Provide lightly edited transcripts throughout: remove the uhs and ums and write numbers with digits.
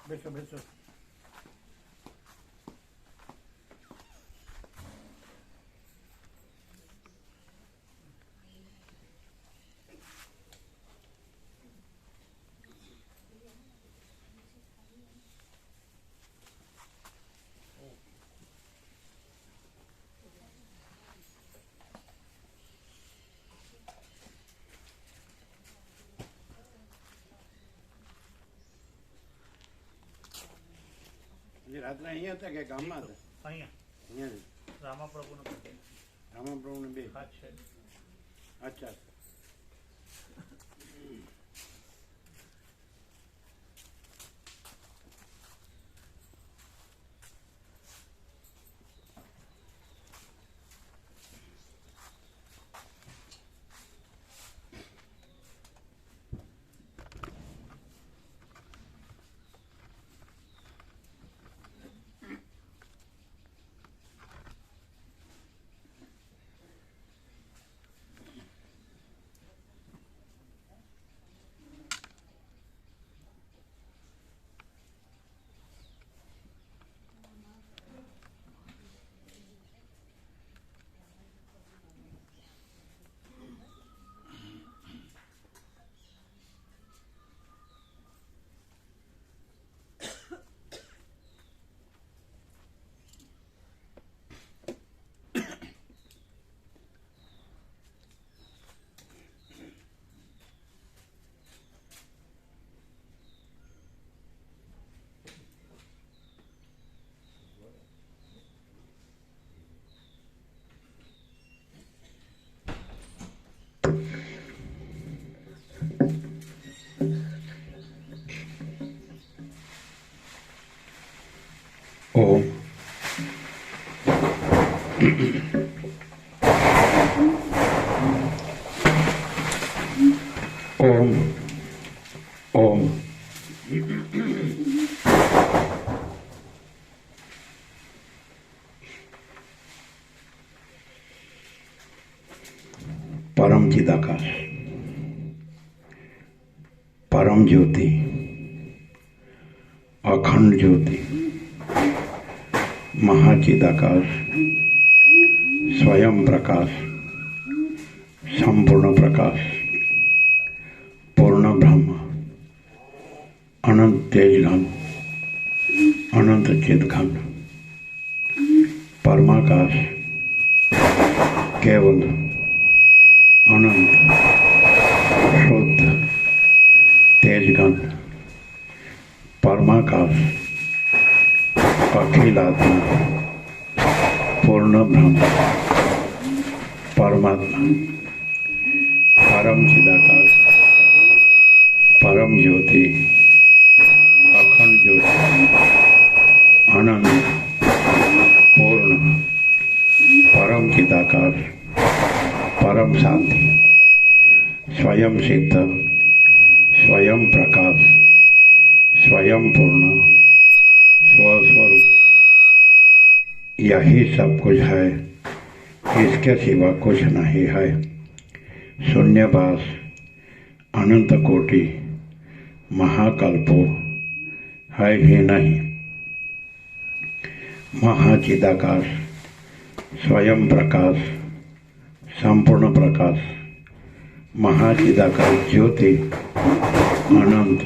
બેસો બેસો. રાત્રે અહીંયા હતા કે ગામમાં હતા? અહીંયા રામાપ્રભુનો બે અચ્છા. ઓમ ઓમ ઓમ. परम चिदाकाश, परम ज्योति, अखंड ज्योति, महाचिदाकाश, स्वयं प्रकाश, संपूर्ण प्रकाश, पूर्ण ब्रह्म, अनंत तेजघन, अनंत चिदघन, परमाकाश, केवल अनंत शुद्ध तेजघन, परमाकाश, अखिलात्मा, पूर्ण ब्रह्म, परमात्मा, परम चिदाकाश, परम ज्योति, अखंड ज्योति, अनंत पूर्ण, परम चिदाकाश, परम शांति, स्वयं सिद्ध, स्वयं प्रकाश, स्वयं पूर्ण, स्वस्वरूप, यही सब कुछ है, इसके सिवा कुछ नहीं है। शून्यवास, अनंत कोटि, महाकल्पो है ही नहीं। महाचिदाकाश, स्वयं प्रकाश, संपूर्ण प्रकाश, महाचिदाकाश ज्योति, अनंत,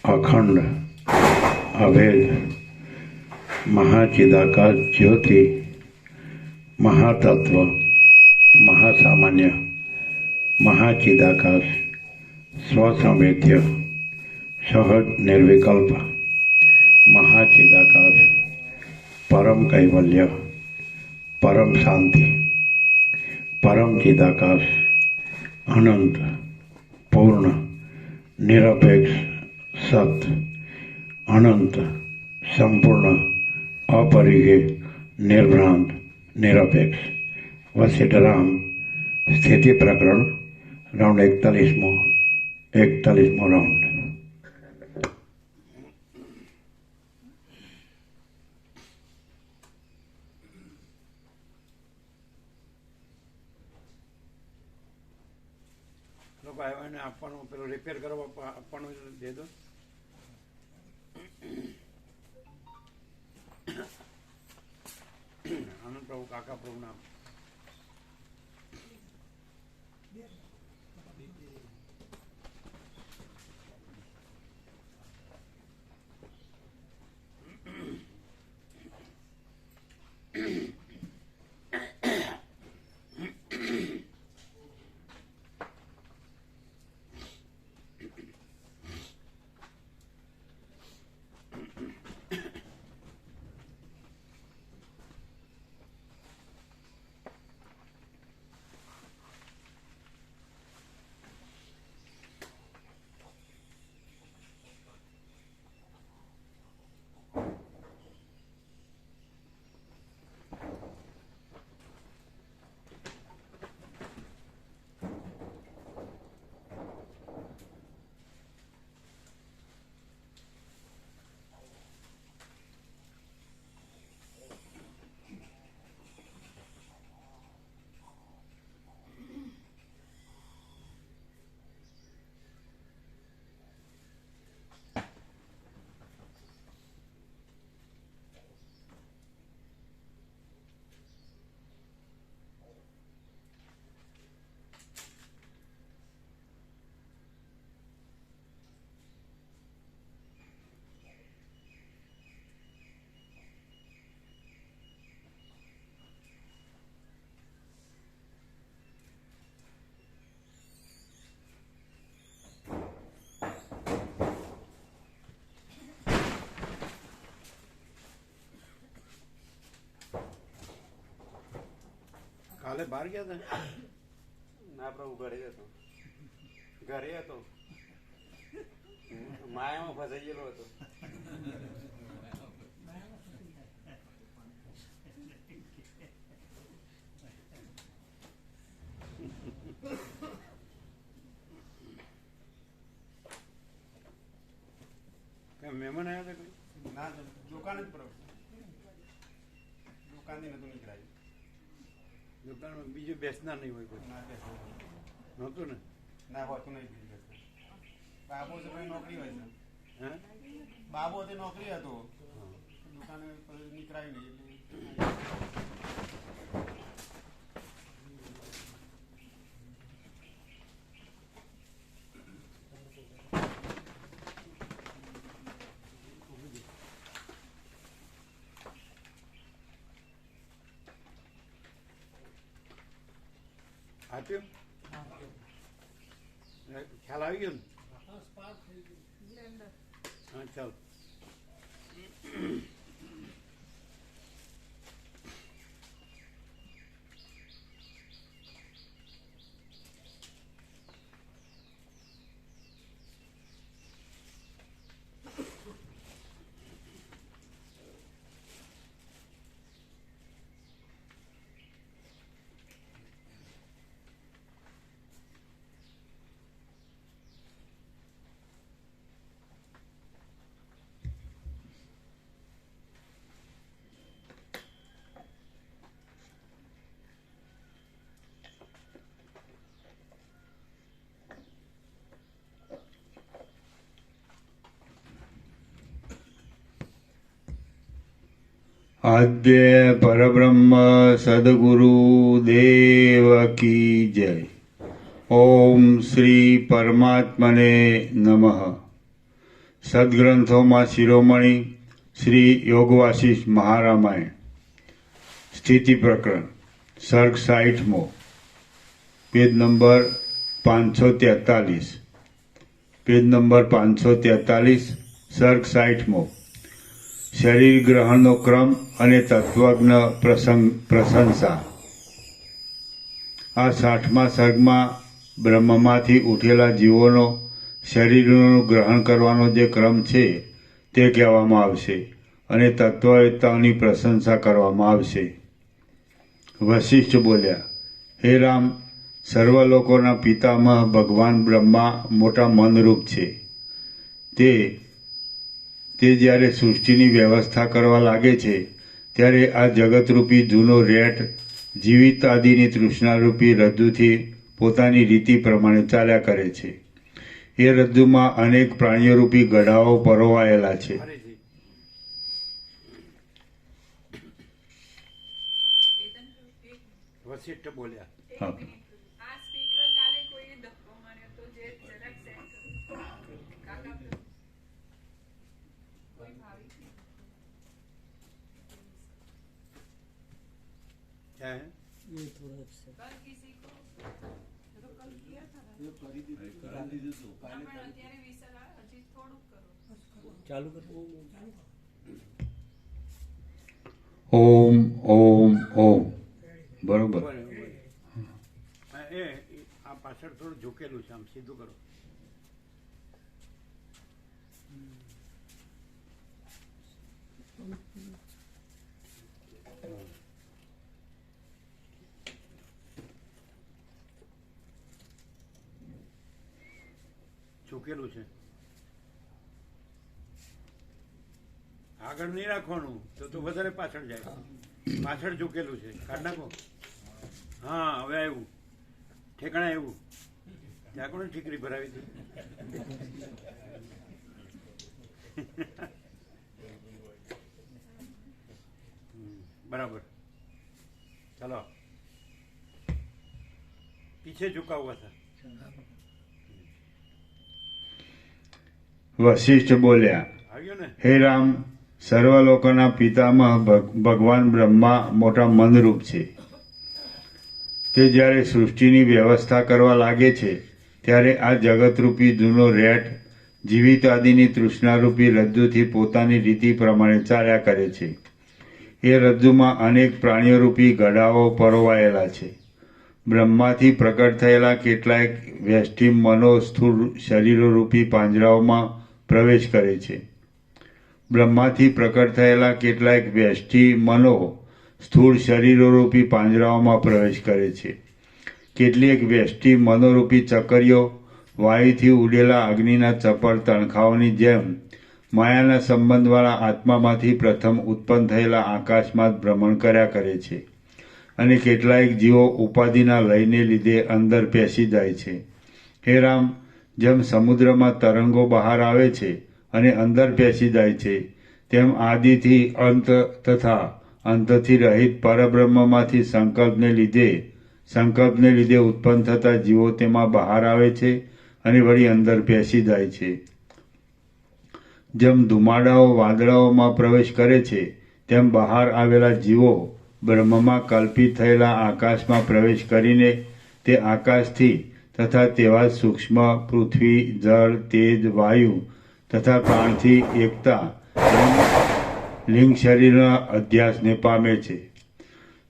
अखंड, अभेद, महाचिदाकाश ज्योति, महातत्व, महासामान्य, महाचिदाकाश, स्वसंवेद्य, सहज निर्विकल्प, महाचिदाकाश, परम कैवल्य, परम शांति, परम चिदाकाश, अनंत, पूर्ण, निरपेक्ष, सत्य, अनंत, संपूर्ण, अपरिग्रह, निर्भ्रांत, निरपेक्ष. वशिष्ठराम स्थिति प्रकरण राउंड 41मो राउंड. લોકો આવ્યા ને આપવાનું પેલું રિપેર કરવા આપવાનું દે દો. પ્રભુ કાકા પ્રભુના કાલે બહાર ગયા હતા? ના પ્રભુ ઘરે હતો. માયામાં ફસાઈ ગયેલો હતો. મહેમાન આવ્યા હતા કોઈ? ના દુકાન જ પ્રભુ, દુકાનથી નતું નીકળાયું. દુકાનમાં બીજું બેસનાર નહીં હોય કોઈ? ના બેસવું નહોતું ને? ના હોતું નહીં બીજું બેસવું. બાબો તો કઈ નોકરી હોય છે. હે? બાબો તે નોકરી હતો, દુકાને નીકળાયું નહીં એટલે આપ્યું? ખ્યાલ આવી ગયો ને? હા ચાલ. આદ્ય પરબ્રહ્મ સદગુરુ દેવ કી જય. ઓમ શ્રી પરમાત્મને નમઃ. સદગ્રંથોમાં શિરોમણી શ્રી યોગવાસિષ્ઠ મહારામાયણ સ્થિતિ પ્રકરણ સર્ગ 60મો, પેજ નંબર 543. Page number 543, સર્ગ 60મો. શરીર ગ્રહણનો ક્રમ અને તત્વજ્ઞ પ્રશંસા. આ 60મા સર્ગમાં બ્રહ્મમાંથી ઉઠેલા જીવોનો શરીરનું ગ્રહણ કરવાનો જે ક્રમ છે તે કહેવામાં આવશે અને તત્વવેત્તાઓની પ્રશંસા કરવામાં આવશે. વશિષ્ઠ બોલ્યા, હે રામ, સર્વ લોકોના પિતામહ ભગવાન બ્રહ્મા મોટા મનરૂપ છે. તે જ્યારે સૃષ્ટિની વ્યવસ્થા કરવા લાગે છે ત્યારે આ જગતરૂપી જૂનો રેટ જીવિત આદિની તૃષ્ણારૂપી રજ્જુથી પોતાની રીતિ પ્રમાણે ચાલ્યા કરે છે. એ રજ્જુમાં અનેક પ્રાણીઓરૂપી ગઢાઓ પરોવાયેલા છે. એ વશિષ્ઠ બોલ્યા. હા. આ સ્પીકર કાલે કોઈએ ધક્કો માર્યો તો જે જરાક સેટ કરો કાકા કોઈ ભાવિક क्या है? कल किसी को तो कल किया था ना પણ અત્યારે વિસર હજી થોડુંક કરો ચાલુ કરો ઓમ ઓમ ઓમ. બરોબર. આ પાછળ થોડું ઝૂકેલું છે, આમ સીધું કરો. ઝૂકેલું છે, આગળ નહીં રાખવાનું તો વધારે પાછળ જાય. પાછળ ઝૂકેલું છે, કાઢ નાખો. હા, હવે આવ્યું ઠેકાણે આવ્યું. ત્યાં કોને ઠીકરી ભરાવી હતી? बराबर. चलो पीछे झुका हुआ था. વશિષ્ઠ બોલ્યા, આવ્યો ને? હે રામ, સર્વલોકોના પિતામહ ભગવાન બ્રહ્મા મોટા મનરૂપ છે. તે જ્યારે સૃષ્ટિની વ્યવસ્થા કરવા લાગે છે ત્યારે આ જગતરૂપી જૂનો રેટ જીવિત આદિની તૃષ્ણારૂપી રજ્જુથી પોતાની રીતિ પ્રમાણે ચાલ્યા કરે છે. એ રજ્જુમાં અનેક પ્રાણીઓરૂપી ગડાઓ પરોવાયેલા છે. બ્રહ્માથી પ્રકટ થયેલા કેટલાક વ્યષ્ટિ મનો સ્થૂળ શરીરોરૂપી પાંજરાઓમાં પ્રવેશ કરે છે. બ્રહ્માથી પ્રકટ થયેલા કેટલાક વ્યષ્ટિ મનો સ્થૂળ શરીરોરૂપી પાંજરાઓમાં પ્રવેશ કરે છે. કેટલીક વ્યષ્ટિ મનોરૂપી ચકરીઓ વાયુથી ઉડેલા અગ્નિના ચપળ તણખાઓની જેમ માયાના સંબંધવાળા આત્મામાંથી પ્રથમ ઉત્પન્ન થયેલા આકાશમાં જ ભ્રમણ કર્યા કરે છે. અને કેટલાક જીવો ઉપાધિના લયને લીધે અંદર પેસી જાય છે. હે રામ, જેમ સમુદ્રમાં તરંગો બહાર આવે છે અને અંદર પેસી જાય છે, તેમ આદિથી અંત તથા અંતથી રહિત પરબ્રહ્મમાંથી સંકલ્પને લીધે ઉત્પન્ન થતા જીવો તેમાં બહાર આવે છે અને વળી અંદર પેસી જાય છે. જેમ ધુમાડાઓ વાદળાઓમાં પ્રવેશ કરે છે, તેમ બહાર આવેલા જીવો બ્રહ્મમાં કલ્પિત થયેલા આકાશમાં પ્રવેશ કરીને તે આકાશથી તથા તેવા સૂક્ષ્મ પૃથ્વી, જળ, તેજ, વાયુ તથા પ્રાણથી એકતા લિંગ શરીરના અધ્યાસને પામે છે.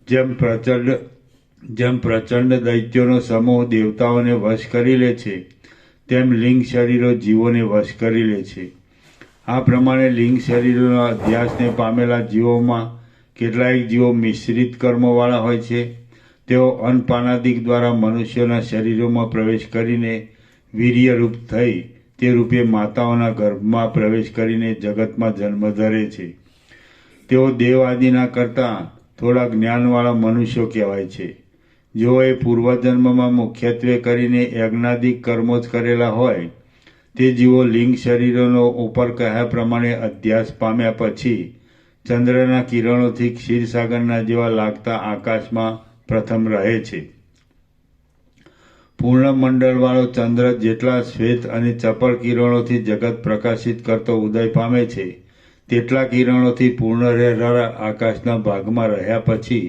જેમ પ્રચંડ દૈત્યોનો સમૂહ દેવતાઓને વશ કરી લે છે, તેમ લિંગ શરીરો જીવોને વશ કરી લે છે. આ પ્રમાણે લિંગ શરીરોના અધ્યાસને પામેલા જીવોમાં કેટલાક જીવો મિશ્રિત કર્મોવાળા હોય છે. તેઓ અન્નપાનાદિક દ્વારા મનુષ્યોના શરીરોમાં પ્રવેશ કરીને વીર્યરૂપ થઈ તે રૂપે માતાઓના ગર્ભમાં પ્રવેશ કરીને જગતમાં જન્મ ધરે છે. તેઓ દેવ આદિના કરતાં થોડા જ્ઞાનવાળા મનુષ્યો કહેવાય છે. જેઓએ પૂર્વજન્મમાં મુખ્યત્વે કરીને યજ્ઞાદિક કર્મો જ કરેલા હોય તે જીવો લિંગ શરીરોનો ઉપર કહ્યા પ્રમાણે અધ્યાસ પામ્યા પછી ચંદ્રના કિરણોથી ક્ષીરસાગરના જેવા લાગતા આકાશમાં પ્રથમ રહે છે. પૂર્ણ મંડળવાળો ચંદ્ર જેટલા શ્વેત અને ચપળ કિરણોથી જગત પ્રકાશિત કરતો ઉદય પામે છે, તેટલા કિરણોથી પૂર્ણ રહેનારા આકાશના ભાગમાં રહ્યા પછી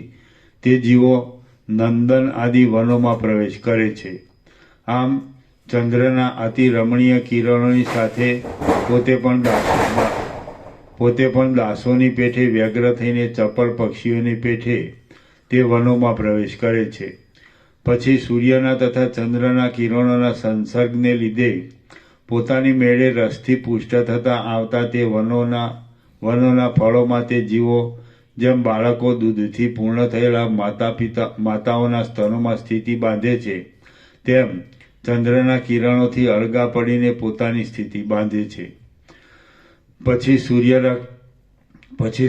તે જીવો નંદન આદિ વનોમાં પ્રવેશ કરે છે. આમ ચંદ્રના અતિ રમણીય કિરણોની સાથે પોતે પણ દાસોની પેઠે વ્યગ્ર થઈને ચપળ પક્ષીઓની પેઠે તે વનોમાં પ્રવેશ કરે છે. પછી સૂર્યના તથા ચંદ્રના કિરણોના સંસર્ગને લીધે પોતાની મેળે રસથી પુષ્ટ થતા આવતા તે વનોના ફળોમાં તે જીવો જેમ બાળકો દૂધથી પૂર્ણ થયેલા માતાઓના સ્તનોમાં સ્થિતિ બાંધે છે, તેમ ચંદ્રના કિરણોથી અળગા પડીને પોતાની સ્થિતિ બાંધે છે. પછી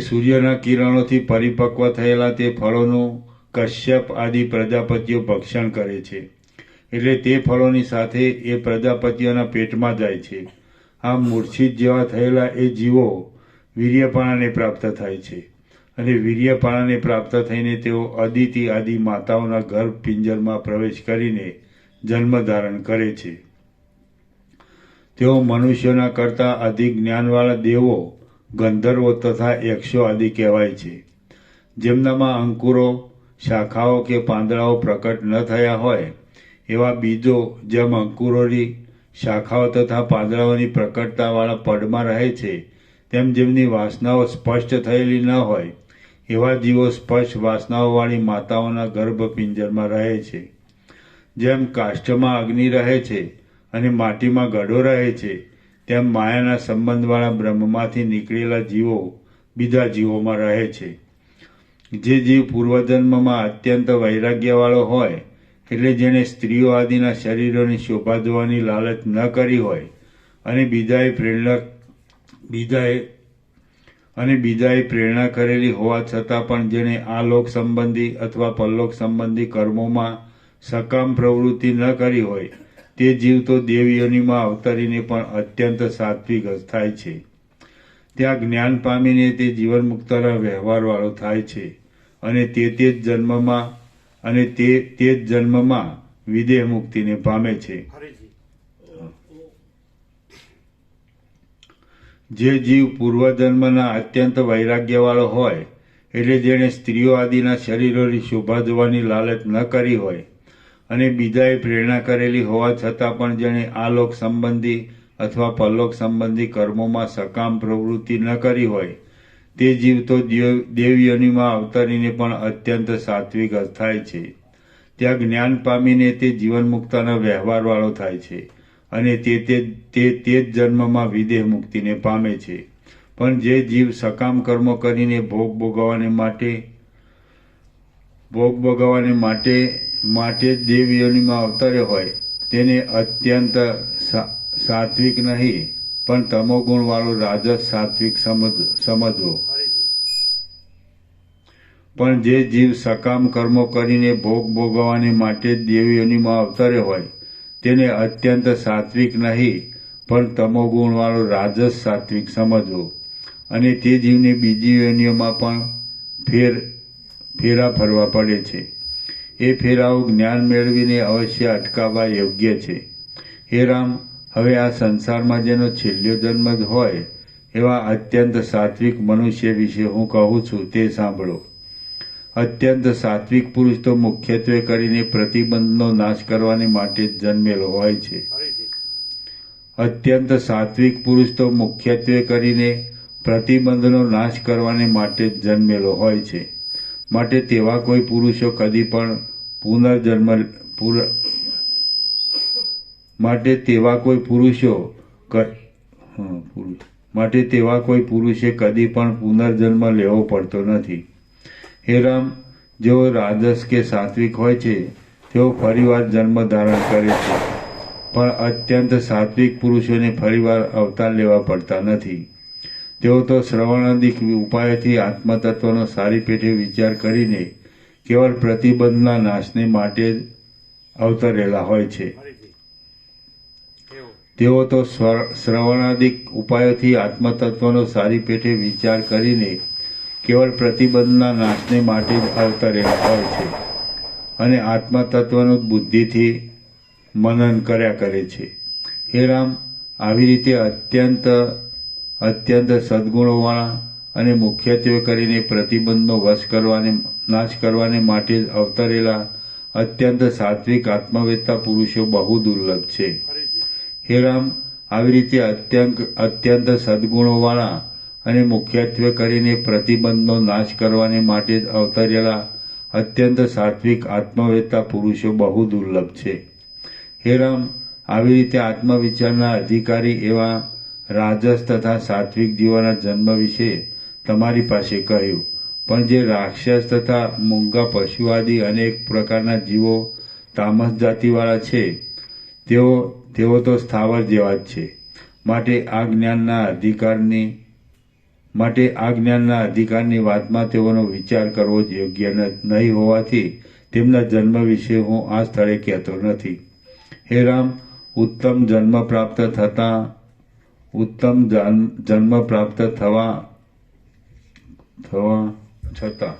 સૂર્યના કિરણોથી પરિપક્વ થયેલા તે ફળોનું કશ્યપ આદિ પ્રજાપતિઓ ભક્ષણ કરે છે. એટલે તે ફળોની સાથે એ પ્રજાપતિઓના પેટમાં જાય છે. આમ મૂર્છિત જેવા થયેલા એ જીવો વીર્યપણાને પ્રાપ્ત થાય છે અને વીર્યપાળાને પ્રાપ્ત થઈને તેઓ અદિતિ આદિ માતાઓના ગર્ભ પિંજરમાં પ્રવેશ કરીને જન્મ ધારણ કરે છે. તેઓ મનુષ્યોના કરતાં અધિક જ્ઞાનવાળા દેવો, ગંધર્વો તથા યક્ષો આદિ કહેવાય છે. જેમનામાં અંકુરો, શાખાઓ કે પાંદડાઓ પ્રકટ ન થયા હોય એવા બીજો જેમ અંકુરોની શાખાઓ તથા પાંદડાઓની પ્રકટતાવાળા પડમાં રહે છે, તેમ જેમની વાસનાઓ સ્પષ્ટ થયેલી ન હોય એવા જીવો સ્પષ્ટ વાસનાઓવાળી માતાઓના ગર્ભપિંજરમાં રહે છે. જેમ કાષ્ઠમાં અગ્નિ રહે છે અને માટીમાં ગડો રહે છે, તેમ માયાના સંબંધવાળા બ્રહ્મમાંથી નીકળેલા જીવો બીજા જીવોમાં રહે છે. જે જીવ પૂર્વજન્મમાં અત્યંત વૈરાગ્યવાળો હોય, એટલે જેણે સ્ત્રીઓ આદિના શરીરોની શોભા જોવાની લાલચ ન કરી હોય અને બીજાએ પ્રેરણા કરેલી હોવા છતાં પણ જેણે આ લોક સંબંધી અથવા પરલોક સંબંધી કર્મોમાં સકામ પ્રવૃત્તિ ન કરી હોય, તે જીવ તો દેવયોનિમાં અવતરીને પણ અત્યંત સાત્વિક થાય છે. ત્યાં જ્ઞાન પામીને તે જીવન મુક્તના વ્યવહારવાળો થાય છે અને તે જ જન્મમાં વિદેહ મુક્તિને પામે છે. ફરીથી જે જીવ પૂર્વજન્મના અત્યંત વૈરાગ્યવાળો હોય, એટલે જેણે સ્ત્રીઓ આદિના શરીરોની શોભા જોવાની લાલચ ન કરી હોય અને બીજાએ પ્રેરણા કરેલી હોવા છતાં પણ જેણે આ લોક સંબંધી અથવા પરલોક સંબંધી કર્મોમાં સકામ પ્રવૃત્તિ ન કરી હોય, તે જીવ તો દેવયોનિમાં અવતરીને પણ અત્યંત સાત્વિક થાય છે. ત્યાં જ્ઞાન પામીને તે જીવન મુક્તના વ્યવહારવાળો થાય છે અને તે જ જન્મમાં વિદેહ મુક્તિને પામે છે. પણ જે જીવ સકામ કર્મો કરીને ભોગ ભોગવવાને માટે જ દેવયોનિમાં અવતર્યો હોય, તેને અત્યંત સાત્વિક નહીં પણ તમોગુણવાળો રાજસ સાત્વિક સમજવો. ફરીથી પણ જે જીવ સકામ કર્મો કરીને ભોગ ભોગવવાને માટે જ દેવયોનિમાં અવતર્યો હોય, તેને અત્યંત સાત્વિક નહીં પણ તમોગુણવાળો રાજસ સાત્વિક સમજવો. અને તે જીવને બીજી યોનિઓમાં પણ ફેરા ફરવા પડે છે. એ ફેરાઓ જ્ઞાન મેળવીને અવશ્ય અટકાવવા યોગ્ય છે. હે રામ, હવે આ સંસારમાં જેનો છેલ્લો જન્મ જ હોય એવા અત્યંત સાત્વિક મનુષ્ય વિશે હું કહું છું તે સાંભળો. અત્યંત સાત્વિક પુરુષ તો મુખ્યત્વે કરીને પ્રતિબંધનો નાશ કરવાને માટે જ જન્મેલો હોય છે. ફરીથી અત્યંત સાત્વિક પુરુષ તો મુખ્યત્વે કરીને પ્રતિબંધનો નાશ કરવાને માટે જ જન્મેલો હોય છે. માટે તેવા કોઈ પુરુષો કદી પણ પુરુષે કદી પણ પુનર્જન્મ લેવો પડતો નથી. હે રામ, જેઓ રાજસ કે સાત્વિક હોય છે તેઓ ફરીવાર જન્મ ધારણ કરે છે, પણ અત્યંત સાત્વિક પુરુષોને ફરીવાર અવતાર લેવા પડતા નથી. તેઓ તો શ્રવણાદિક ઉપાયોથી આત્મતત્વનો સારી પેઠે વિચાર કરીને કેવળ પ્રતિબંધના નાશને માટે જ અવતરેલા હોય છે. ફરીથી એવું તેઓ તો શ્રવણાદિક ઉપાયોથી આત્મતત્વનો સારી પેઠે વિચાર કરીને કેવળ પ્રતિબંધના નાશને માટે જ અવતરેલા હોય છે અને આત્મતત્વનું બુદ્ધિથી મનન કર્યા કરે છે. હે રામ, આવી રીતે અત્યંત સદ્ગુણોવાળા અને મુખ્યત્વે કરીને પ્રતિબંધનો નાશ કરવાને માટે જ અવતરેલા અત્યંત સાત્વિક આત્મવેત્તા પુરુષો બહુ દુર્લભ છે. ફરીથી હે રામ, આવી રીતે અત્યંત સદ્ગુણોવાળા અને મુખ્યત્વે કરીને પ્રતિબંધનો નાશ કરવાને માટે જ અવતરેલા અત્યંત સાત્વિક આત્મવેત્તા પુરુષો બહુ દુર્લભ છે. હે રામ, આવી રીતે આત્મવિચારના અધિકારી એવા રાજસ તથા સાત્વિક જીવોના જન્મ વિશે તમારી પાસે કહ્યું. પણ જે રાક્ષસ તથા મૂંગા પશુ આદિ અનેક પ્રકારના જીવો તામસ જાતિવાળા છે, તેઓ તો સ્થાવર જેવા જ છે. માટે આ જ્ઞાનના અધિકારની વાતમાં તેઓનો વિચાર કરવો જ યોગ્ય નહીં હોવાથી તેમના જન્મ વિશે હું આ સ્થળે કહેતો નથી. હે રામ, ઉત્તમ જન્મ પ્રાપ્ત થવા છતાં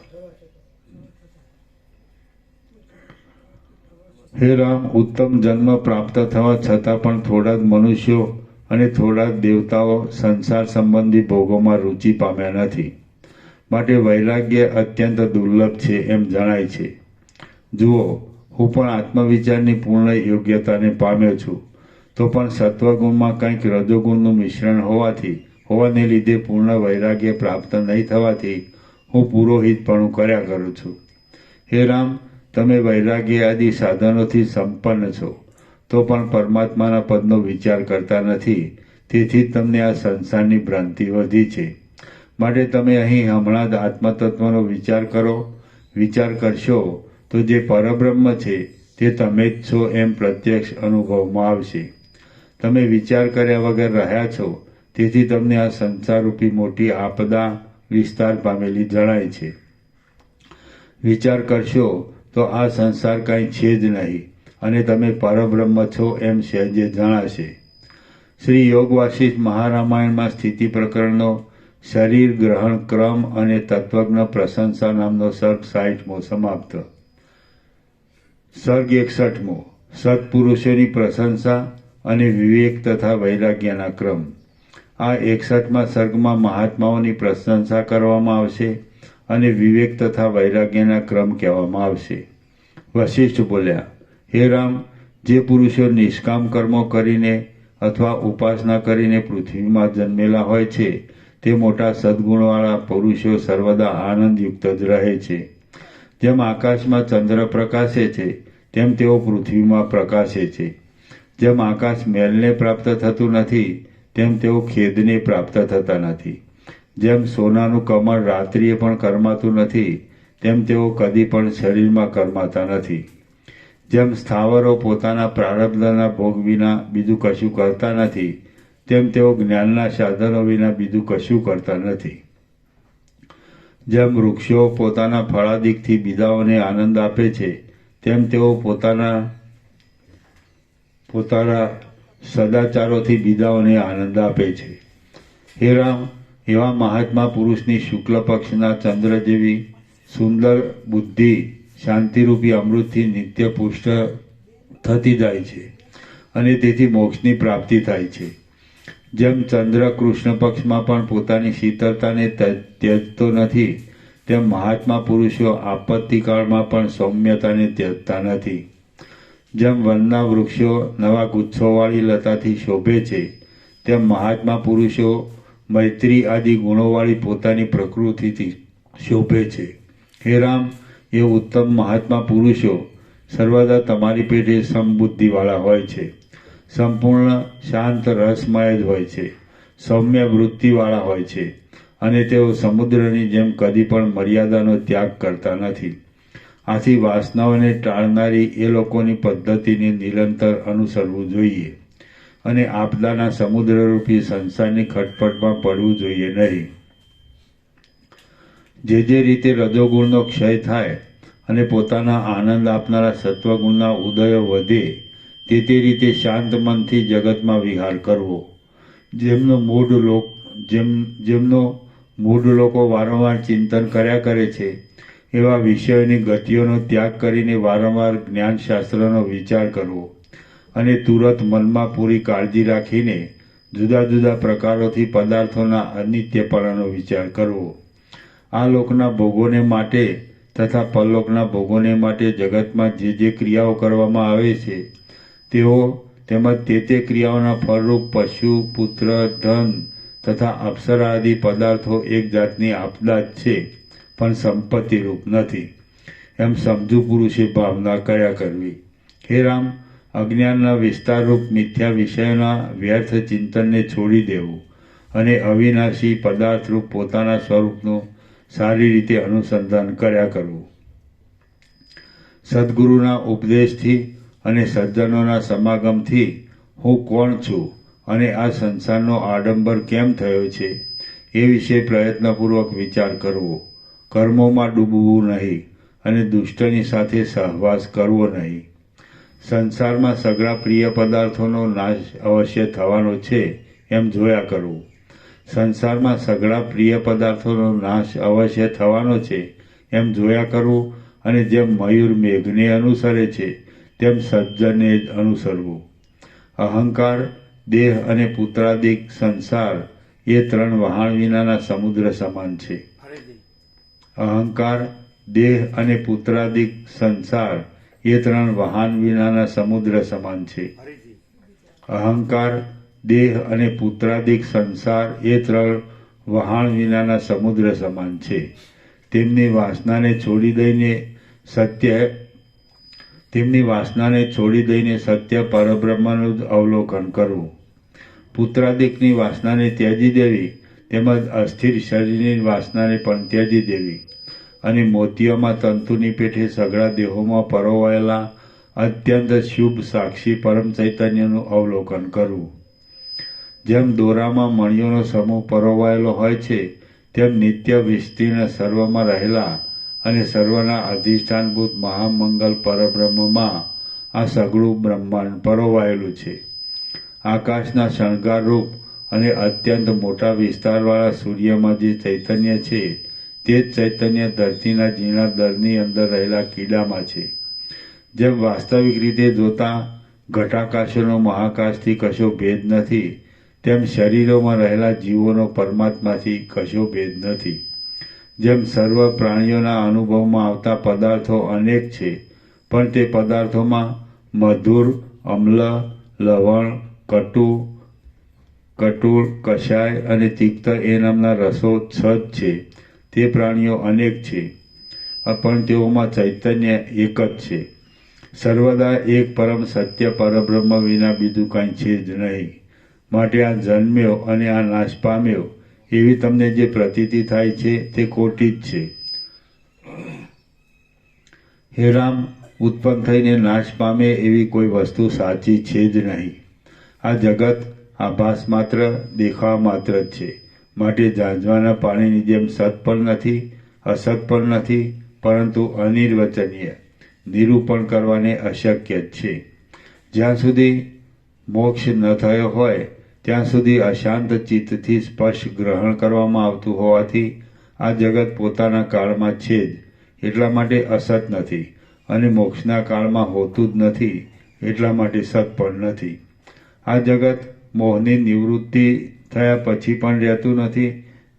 હે રામ, ઉત્તમ જન્મ પ્રાપ્ત થવા છતાં પણ થોડા જ મનુષ્યો અને થોડા જ દેવતાઓ સંસાર સંબંધી ભોગોમાં રુચિ પામ્યા નથી. માટે વૈરાગ્ય અત્યંત દુર્લભ છે એમ જણાય છે. જુઓ, હું પણ આત્મવિચારની પૂર્ણ યોગ્યતાને પામ્યો છું, તો પણ સત્વગુણમાં કંઈક રજોગુણનું મિશ્રણ હોવાને લીધે પૂર્ણ વૈરાગ્ય પ્રાપ્ત નહીં થવાથી હું પુરોહિતપણું કર્યા કરું છું. હે રામ, તમે વૈરાગ્ય આદિ સાધનોથી સંપન્ન છો, તો પણ પરમાત્માના પદનો વિચાર કરતા નથી. તેથી જ તમને આ સંસારની ભ્રાંતિ વધી છે. માટે તમે અહીં હમણાં જ આત્મતત્વનો વિચાર કરો. વિચાર કરશો તો જે પરબ્રહ્મ છે તે તમે જ છો એમ પ્રત્યક્ષ અનુભવમાં આવશે. તમે વિચાર કર્યા વગર રહ્યા છો, તેથી તમને આ સંસારરૂપી મોટી આપદા વિસ્તાર પામેલી જણાય છે. વિચાર કરશો તો આ સંસાર કાંઈ છે જ નહીં અને તમે પરબ્રહ્મ છો એમ સહેજે જણાશે. શ્રી યોગ વાસિષ્ઠ મહારામાયણમાં સ્થિતિ પ્રકરણનો શરીર ગ્રહણ ક્રમ અને તત્વજ્ઞ પ્રશંસા નામનો સર્ગ 60મો સમાપ્ત. સર્ગ 61મો સત્પુરુષોની પ્રશંસા અને વિવેક તથા વૈરાગ્યના ક્રમ. આ 61મા સર્ગમાં મહાત્માઓની પ્રશંસા કરવામાં આવશે અને વિવેક તથા વૈરાગ્યના ક્રમ કહેવામાં આવશે. વશિષ્ઠ બોલ્યા, હે રામ, જે પુરુષો નિષ્કામ કર્મો કરીને અથવા ઉપાસના કરીને પૃથ્વીમાં જન્મેલા હોય છે તે મોટા સદ્ગુણવાળા પુરુષો સર્વદા આનંદયુક્ત જ રહે છે. જેમ આકાશમાં ચંદ્ર પ્રકાશે છે તેમ તેઓ પૃથ્વીમાં પ્રકાશે છે. જેમ આકાશ મેલને પ્રાપ્ત થતું નથી તેમ તેઓ ખેદને પ્રાપ્ત થતા નથી. જેમ સોનાનું કમળ રાત્રિએ પણ કરમાતું નથી તેમ તેઓ કદી પણ શરીરમાં કરમાતા નથી. જેમ સ્થાવરો પોતાના પ્રારબ્ધના ભોગ વિના બીજું કશું કરતા નથી તેમ તેઓ જ્ઞાનના સાધનો વિના બીજું કશું કરતા નથી. જેમ વૃક્ષો પોતાના ફળાદિકથી બીજાઓને આનંદ આપે છે તેમ તેઓ પોતાના સદાચારોથી બીજાઓને આનંદ આપે છે. હે રામ, એવા મહાત્મા પુરુષની શુક્લ પક્ષના ચંદ્ર જેવી સુંદર બુદ્ધિ શાંતિરૂપી અમૃતથી નિત્ય પુષ્ટ થતી જાય છે અને તેથી મોક્ષની પ્રાપ્તિ થાય છે. જેમ ચંદ્ર કૃષ્ણ પક્ષમાં પણ પોતાની શીતળતાને ત્યજતો નથી તેમ મહાત્મા પુરુષો આપત્તિકાળમાં પણ સૌમ્યતાને ત્યજતા નથી. જેમ વનના વૃક્ષો નવા ગુચ્છોવાળી લતાથી શોભે છે તેમ મહાત્મા પુરુષો મૈત્રી આદિ ગુણોવાળી પોતાની પ્રકૃતિથી શોભે છે. હે રામ, એ ઉત્તમ મહાત્મા પુરુષો સર્વદા તમારી પેટે સમબુદ્ધિવાળા હોય છે, સંપૂર્ણ શાંત રસમય જ હોય છે, સૌમ્ય વૃત્તિવાળા હોય છે અને તેઓ સમુદ્રની જેમ કદી પણ મર્યાદાનો ત્યાગ કરતા નથી. આથી વાસનાઓને ટાળનારી એ લોકોની પદ્ધતિને નિરંતર અનુસરવું જોઈએ અને આપદાના સમુદ્રરૂપી સંસારની ખટપટમાં પડવું જોઈએ નહીં. જે રીતે રજોગુણનો ક્ષય થાય અને પોતાના આનંદ આપનારા સત્વગુણના ઉદયો વધે તે રીતે શાંત મનથી જગતમાં વિહાર કરવો. જેમનો મૂઢ લોકો વારંવાર ચિંતન કર્યા કરે છે એવા વિષયોની ગતિઓનો ત્યાગ કરીને વારંવાર જ્ઞાનશાસ્ત્રનો વિચાર કરવો અને તુરત મનમાં પૂરી કાળજી રાખીને જુદા જુદા પ્રકારોથી પદાર્થોના અનિત્યપણાનો વિચાર કરવો. આ લોકના ભોગોને માટે તથા પરલોકના ભોગોને માટે જગતમાં જે ક્રિયાઓ કરવામાં આવે છે તેઓ તેમજ તે ક્રિયાઓના ફળરૂપ પશુ પુત્ર ધન તથા અપ્સરા આદિ પદાર્થો એક જાતની આપદા જ છે પણ સંપત્તિરૂપ નથી એમ સમજુ પુરુષે ભાવના કર્યા કરવી. હે રામ, અજ્ઞાનના વિસ્તારરૂપ મિથ્યા વિષયોના વ્યર્થ ચિંતનને છોડી દેવું અને અવિનાશી પદાર્થરૂપ પોતાના સ્વરૂપનું સારી રીતે અનુસંધાન કર્યા કરવું. સદગુરુના ઉપદેશથી અને સજ્જનોના સમાગમથી હું કોણ છું અને આ સંસારનો આડંબર કેમ થયો છે એ વિશે પ્રયત્નપૂર્વક વિચાર કરવો. કર્મોમાં ડૂબવું નહીં અને દુષ્ટની સાથે સહવાસ કરવો નહીં. સંસારમાં સઘળા પ્રિય પદાર્થોનો નાશ અવશ્ય થવાનો છે એમ જોયા કરવું. સંસારમાં સઘળા પ્રિય પદાર્થોનો નાશ અવશ્ય થવાનો છે એમ જોયા કરવું, અને જેમ મયુર મેઘને અનુસરે છે તેમ સજ્જનને જ અનુસરવું. અહંકાર, દેહ અને પુત્રાદિક સંસાર એ 3 વહાણ વિનાના સમુદ્ર સમાન છે. ફરીથી અહંકાર, દેહ અને પુત્રાદિક સંસાર એ 3 વહાણ વિનાના સમુદ્ર સમાન છે. ફરીથી અહંકાર, દેહ અને પુત્રાદિક સંસાર એ 3 વહાણ વિનાના સમુદ્ર સમાન છે. તેમની વાસનાને છોડી દઈને સત્ય પરબ્રહ્મનું જ અવલોકન કરવું. પુત્રાદિકની વાસનાને ત્યજી દેવી, તેમજ અસ્થિર શરીરની વાસનાને પણ ત્યજી દેવી, અને મોતીઓમાં તંતુની પેઠે સઘળા દેહોમાં પરોવાયેલા અત્યંત શુભ સાક્ષી પરમ ચૈતન્યનું અવલોકન કરવું. જેમ દોરામાં મણિઓનો સમૂહ પરોવાયેલો હોય છે, તેમ નિત્ય વિસ્તીર્ણ સર્વમાં રહેલા અને સર્વના અધિષ્ઠાનભૂત મહામંગલ પરબ્રહ્મમાં આ સઘળું બ્રહ્માંડ પરોવાયેલું છે. આકાશના શણગારરૂપ અને અત્યંત મોટા વિસ્તારવાળા સૂર્યમાં જે ચૈતન્ય છે, તે જ ચૈતન્ય ધરતીના ઝીણા દરની અંદર રહેલા કીડામાં છે. જેમ વાસ્તવિક રીતે જોતા ઘટાકાશનો મહાકાશથી કશો ભેદ નથી, તેમ શરીરોમાં રહેલા જીવોનો પરમાત્માથી કશો ભેદ નથી. જેમ સર્વ પ્રાણીઓના અનુભવમાં આવતા પદાર્થો અનેક છે, પણ તે પદાર્થોમાં મધુર, અમ્લ, લવણ, કટુર, કષાય અને તિક્ત એ નામના રસો 6 જ છે. તે પ્રાણીઓ અનેક છે, પણ તેઓમાં ચૈતન્ય એક જ છે. સર્વદા એક પરમ સત્ય પરબ્રહ્મ વિના બીજું કાંઈ છે જ નહીં. માટે આ જન્મ્યો અને આ નાશ પામ્યો એવી તમને જે પ્રતીતિ થાય છે તે ખોટી જ છે. હે રામ, ઉત્પન્ન થઈને નાશ પામે એવી કોઈ વસ્તુ સાચી છે જ નહીં. આ જગત આભાસ માત્ર, દેખાવા માત્ર જ છે. માટે ઝાંઝવાના પાણીની જેમ સત પણ નથી, અસત પણ નથી, પરંતુ અનિર્વચનીય, નિરૂપણ કરવાને અશક્ય જ છે. જ્યાં સુધી મોક્ષ ન થયો હોય ત્યાં સુધી અશાંત ચિત્તથી સ્પર્શ ગ્રહણ કરવામાં આવતું હોવાથી આ જગત પોતાના કાળમાં છે જ, એટલા માટે અસત નથી, અને મોક્ષના કાળમાં હોતું જ નથી, એટલા માટે સત પણ નથી. આ જગત મોહની નિવૃત્તિ થયા પછી પણ રહેતું નથી,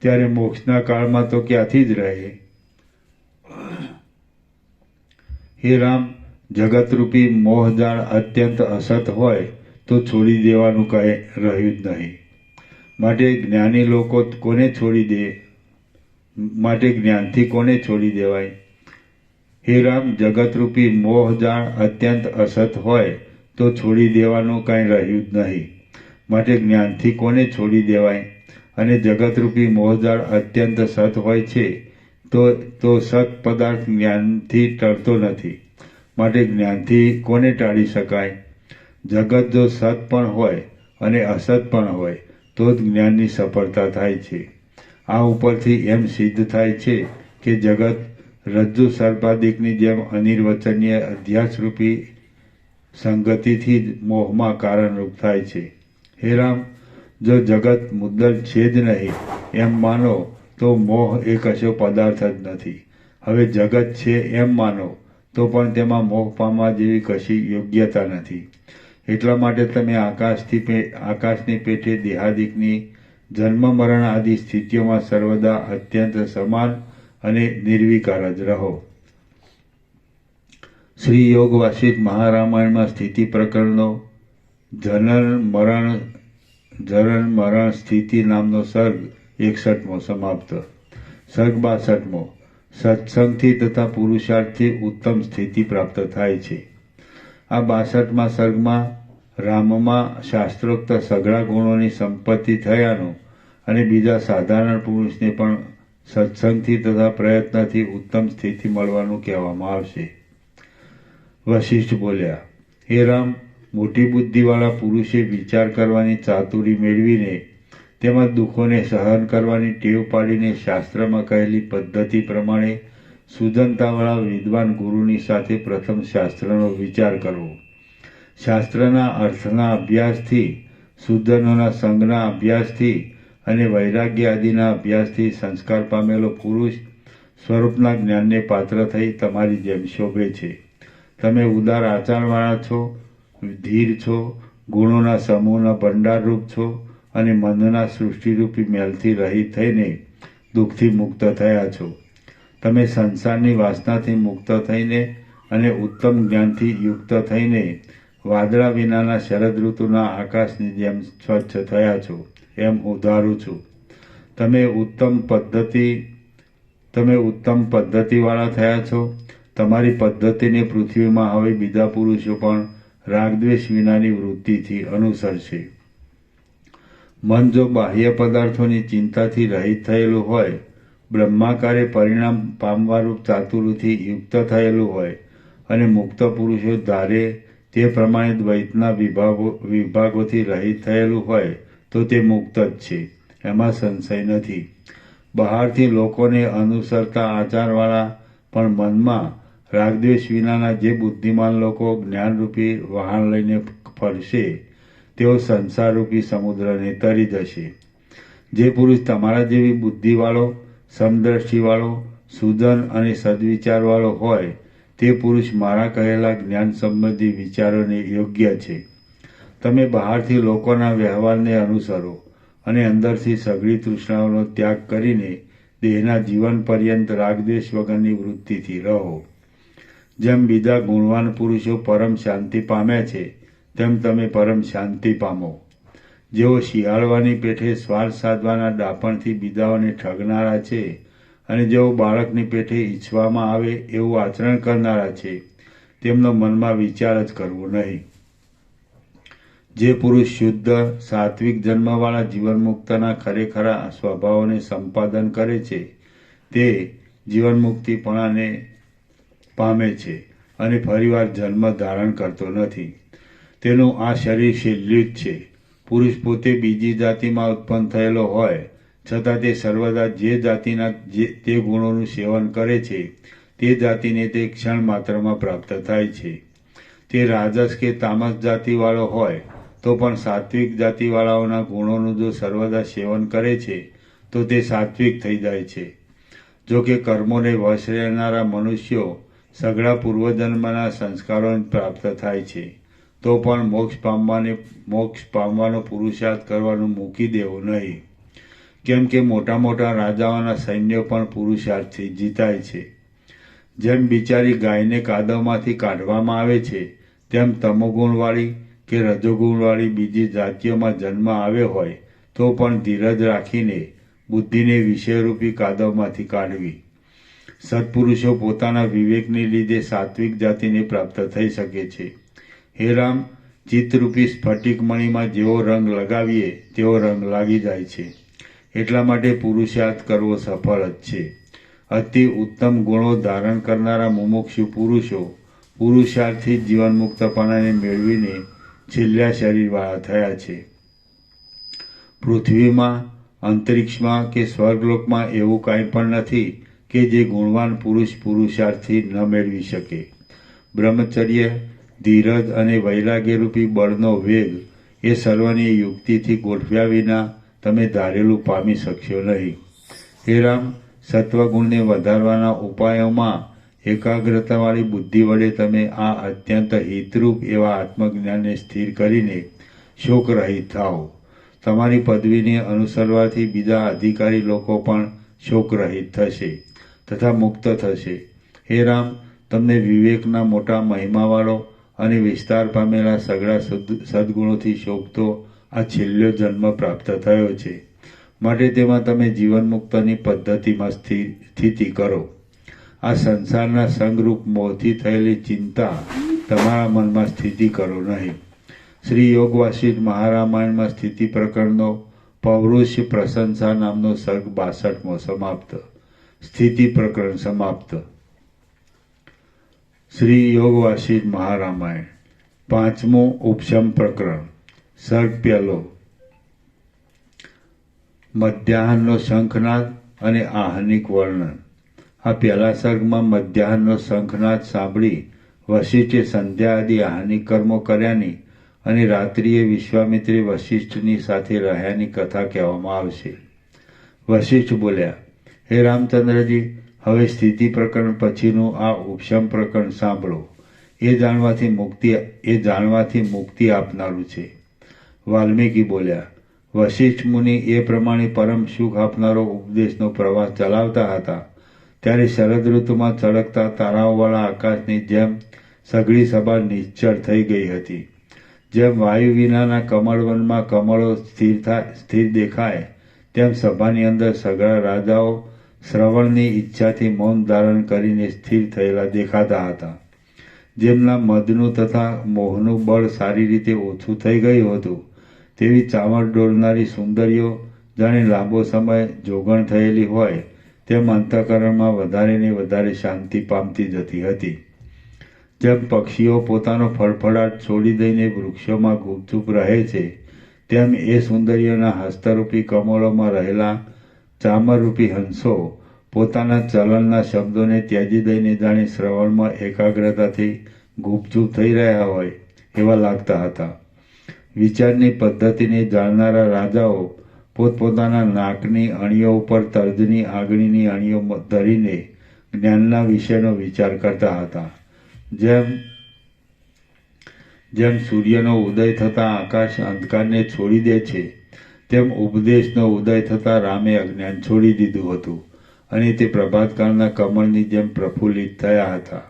ત્યારે મોક્ષના કાળમાં તો ક્યાંથી જ રહે? હે રામ, જગતરૂપી મોહજાળ અત્યંત અસત હોય તો છોડી દેવાનું કંઈ રહ્યું જ નહીં. માટે જ્ઞાની લોકો કોને છોડી દે? માટે જ્ઞાનથી કોને છોડી દેવાય? હે રામ, જગતરૂપી મોહજાળ અત્યંત અસત હોય તો છોડી દેવાનું કાંઈ રહ્યું જ નહીં. માટે જ્ઞાનથી કોને છોડી દેવાય? અને જગતરૂપી મોહજાળ અત્યંત સત હોય છે તો સત પદાર્થ જ્ઞાનથી ટળતો નથી. માટે જ્ઞાનથી કોને ટાળી શકાય? જગત જો સત પણ હોય અને અસત પણ હોય તો જ જ્ઞાનની સફળતા થાય છે. આ ઉપરથી એમ સિદ્ધ થાય છે કે જગત રજ્જુ સર્પાદિકની જેમ અનિર્વચનીય અધ્યાસરૂપી સંગતિથી જ મોહમાં કારણરૂપ થાય છે. હે રામ, જો જગત મુદ્દલ છે જ નહીં એમ માનો તો મોહ એ કશો પદાર્થ જ નથી. હવે જગત છે એમ માનો તો પણ તેમાં મોહ પામવા જેવી કશી યોગ્યતા નથી. એટલા માટે તમે આકાશની પેઠે દેહાદિકની જન્મ મરણ આદિ સ્થિતિઓમાં સર્વદા અત્યંત સમાન અને નિર્વિકાર જ રહો. શ્રી યોગ વાસિષ્ઠ મહારામાયણમાં સ્થિતિ પ્રકરણનો જનન મરણ સ્થિતિ નામનો સર્ગ 61મો સમાપ્ત. સર્ગ 62મો. સત્સંગથી તથા પુરુષાર્થથી ઉત્તમ સ્થિતિ પ્રાપ્ત થાય છે. આ 62મા સર્ગમાં રામમાં શાસ્ત્રોક્ત સઘળા ગુણોની સંપત્તિ થયાનું અને બીજા સાધારણ પુરુષને પણ સત્સંગથી તથા પ્રયત્નથી ઉત્તમ સ્થિતિ મળવાનું કહેવામાં આવશે. વશિષ્ઠ બોલ્યા, હે રામ, મોટી બુદ્ધિવાળા પુરુષે વિચાર કરવાની ચાતુરી મેળવીને તેમજ દુઃખોને સહન કરવાની ટેવ પાડીને શાસ્ત્રમાં કહેલી પદ્ધતિ પ્રમાણે સુજનતાવાળા વિદ્વાન ગુરુની સાથે પ્રથમ શાસ્ત્રનો વિચાર કરવો. શાસ્ત્રના અર્થના અભ્યાસથી, શુદ્ધનોના સંગના અભ્યાસથી અને વૈરાગ્ય આદિના અભ્યાસથી સંસ્કાર પામેલો પુરુષ સ્વરૂપના જ્ઞાનને પાત્ર થઈ તમારી જેમ શોભે છે. તમે ઉદાર આચારવાળા છો, ધીર છો, ગુણોના સમૂહના ભંડારરૂપ છો અને મનના સૃષ્ટિરૂપી મેલથી રહિત થઈને દુઃખથી મુક્ત થયા છો. તમે સંસારની વાસનાથી મુક્ત થઈને અને ઉત્તમ જ્ઞાનથી યુક્ત થઈને વાદળા વિનાના શરદ ઋતુના આકાશની જેમ સ્વચ્છ થયા છો એમ ઉધારું છું. તમે ઉત્તમ પદ્ધતિવાળા થયા છો. તમારી પદ્ધતિને પૃથ્વીમાં હવે બીજા પુરુષો પણ રાગદ્વેષ વિનાની વૃત્તિથી અનુસરશે. મન જો બાહ્ય પદાર્થોની ચિંતાથી રહિત થયેલું હોય, બ્રહ્માકારે પરિણામ પામવારૂપ ચાતુરીથી યુક્ત થયેલું હોય અને મુક્ત પુરુષો ધારે તે પ્રમાણે દ્વૈતના વિભાગોથી રહિત થયેલું હોય તો તે મુક્ત જ છે, એમાં સંશય નથી. બહારથી લોકોને અનુસરતા આચારવાળા પણ મનમાં રાગદ્વેષ વિનાના જે બુદ્ધિમાન લોકો જ્ઞાનરૂપી વહાણ લઈને ફરશે તેઓ સંસારરૂપી સમુદ્રને તરી જશે. જે પુરુષ તમારા જેવી બુદ્ધિવાળો, સમદ્રષ્ટિવાળો, સુજન અને સદવિચારવાળો હોય તે પુરુષ મારા કહેલા જ્ઞાન સંબંધી વિચારોને યોગ્ય છે. તમે બહારથી લોકોના વ્યવહારને અનુસરો અને અંદરથી સઘળી તૃષ્ણાઓનો ત્યાગ કરીને દેહના જીવન પર્યંત રાગદ્વેષ વગરની વૃત્તિથી રહો. જેમ બીજા ગુણવાન પુરુષો પરમ શાંતિ પામ્યા છે તેમ તમે પરમ શાંતિ પામો. જેઓ શિયાળવાની પેઠે સ્વાર્થ સાધવાના દાપણથી બીજાઓને ઠગનારા છે અને જેઓ બાળકની પેઠે ઈચ્છવામાં આવે એવું આચરણ કરનારા છે તેમનો મનમાં વિચાર જ કરવો નહીં. જે પુરુષ શુદ્ધ સાત્વિક જન્મવાળા જીવનમુક્તના ખરેખરા સ્વભાવોને સંપાદન કરે છે તે જીવનમુક્તિપણાને પામે છે અને ફરીવાર જન્મ ધારણ કરતો નથી. તેનું આ શરીર શૈલ્યું જ છે. પુરુષ પોતે બીજી જાતિમાં ઉત્પન્ન થયેલો હોય છતાં તે સર્વદા જે જાતિના તે ગુણોનું સેવન કરે છે તે જાતિને તે ક્ષણ માત્રમાં પ્રાપ્ત થાય છે. તે રાજસ કે તામસ જાતિવાળો હોય તો પણ સાત્વિક જાતિવાળાઓના ગુણોનું જો સર્વદા સેવન કરે છે તો તે સાત્વિક થઈ જાય છે. જો કે કર્મોને વશ રહેનારા મનુષ્યો સઘળા પૂર્વજન્મના સંસ્કારોને પ્રાપ્ત થાય છે તો પણ મોક્ષ પામવાનો પુરુષાર્થ કરવાનું મૂકી દેવું નહીં. કેમ કે મોટા મોટા રાજાઓના સૈન્યો પણ પુરુષાર્થથી જીતાય છે. જેમ બિચારી ગાયને કાદવમાંથી કાઢવામાં આવે છે તેમ તમોગુણવાળી કે રજોગુણવાળી બીજી જાતિઓમાં જન્મ આવ્યો હોય તો પણ ધીરજ રાખીને બુદ્ધિને વિષયરૂપી કાદવમાંથી કાઢવી. સત્પુરુષો પોતાના વિવેકને લીધે સાત્વિક જાતિને પ્રાપ્ત થઈ શકે છે. હે રામ, ચિત્તરૂપી સ્ફટિકમણીમાં જેવો રંગ લગાવીએ તેવો રંગ લાગી જાય છે. એટલા માટે પુરુષાર્થ કરવો સફળ જ છે. અતિ ઉત્તમ ગુણો ધારણ કરનારા મુમુક્ષુ પુરુષો પુરુષાર્થથી જીવનમુક્તપણાને મેળવીને છેલ્લા શરીરવાળા થયા છે. પૃથ્વીમાં, અંતરિક્ષમાં કે સ્વર્ગલોકમાં એવું કાંઈ પણ નથી કે જે ગુણવાન પુરુષ પુરુષાર્થથી ન મેળવી શકે. બ્રહ્મચર્ય, ધીરજ અને વૈરાગ્યરૂપી બળનો વેગ એ સર્વની યુક્તિથી ગોઠવ્યા વિના તમે ધારેલું પામી શકશો નહીં. હે રામ, સત્વગુણને વધારવાના ઉપાયોમાં એકાગ્રતાવાળી બુદ્ધિ વડે તમે આ અત્યંત હિતરૂપ એવા આત્મજ્ઞાનને સ્થિર કરીને શોકરહિત થાઓ. તમારી પદવીને અનુસરવાથી બીજા અધિકારી લોકો પણ શોકરહિત થશે તથા મુક્ત થશે. હે રામ, તમને વિવેકના મોટા મહિમાવાળો અને વિસ્તાર પામેલા સઘળા સદગુણોથી શોભતો આ છેલ્લો જન્મ પ્રાપ્ત થયો છે. માટે તેમાં તમે જીવનમુક્તની પદ્ધતિમાં સ્થિતિ કરો. આ સંસારના સંગરૂપ મોહથી થયેલી ચિંતા તમારા મનમાં સ્થિતિ કરો નહીં. શ્રી યોગ વાસિષ્ઠ મહારામાયણમાં સ્થિતિ પ્રકરણનો પૌરુષ પ્રશંસા નામનો સર્ગ 62મો સમાપ્ત. સ્થિતિ પ્રકરણ સમાપ્ત. શ્રી યોગ વાસિષ્ઠ મહારામાયણ 5મું ઉપશમ પ્રકરણ. સર્ગ 1. મધ્યાહનનો શંખનાદ અને આહનિક વર્ણન. આ પહેલા સર્ગમાં મધ્યાહનનો શંખનાદ સાંભળી વશિષ્ઠે સંધ્યા આદિ આહનિક કર્મો કર્યાની અને રાત્રિએ વિશ્વામિત્રી વશિષ્ઠની સાથે રહ્યાની કથા કહેવામાં આવશે. વશિષ્ઠ બોલ્યા, હે રામચંદ્રજી, હવે સ્થિતિ પ્રકરણ પછીનું આ ઉપશમ પ્રકરણ સાંભળો. એ જાણવાથી મુક્તિ આપનારું છે. વાલ્મીકી બોલ્યા, વશિષ્ઠ મુનિ એ પ્રમાણે પરમ સુખ આપનારો ઉપદેશનો પ્રવાસ ચલાવતા હતા ત્યારે શરદ ઋતુમાં ચળકતા તારાઓવાળા આકાશની જેમ સઘળી સભા નિશ્ચળ થઈ ગઈ હતી. જેમ વાયુ વિનાના કમળવનમાં કમળો સ્થિર દેખાય તેમ સભાની અંદર સઘળા રાજાઓ શ્રવણની ઈચ્છાથી મૌન ધારણ કરીને સ્થિર થયેલા દેખાતા હતા. જેમના મદનું તથા મોહનું બળ સારી રીતે ઓછું થઈ ગયું હતું તેવી ચામર ડોલનારી સુંદરીઓ જાણે લાંબો સમય જોગણ થયેલી હોય તેમ અંતઃકરણમાં વધારે ને વધારે શાંતિ પામતી જતી હતી. જેમ પક્ષીઓ પોતાનો ફળફળાટ છોડી દઈને વૃક્ષોમાં ગુપચુપ રહે છે તેમ એ સુંદરીઓના હસ્તરૂપી કમળોમાં રહેલા ચામરરૂપી હંસો પોતાના ચલણના શબ્દોને ત્યજી દઈને જાણે શ્રવણમાં એકાગ્રતાથી ગુપચુપ થઈ રહ્યા હોય એવા લાગતા હતા. વિચારની પદ્ધતિને જાણનારા રાજાઓ પોતપોતાના નાકની અણીઓ ઉપર તર્જની આંગળીની અણીઓ ધરીને જ્ઞાનના વિષયનો વિચાર કરતા હતા. જેમ સૂર્યનો ઉદય થતાં આકાશ અંધકારને છોડી દે છે તેમ ઉપદેશનો ઉદય થતાં રામે અજ્ઞાન છોડી દીધું હતું અને તે પ્રભાતકાળના કમળની જેમ પ્રફુલ્લિત થયા હતા.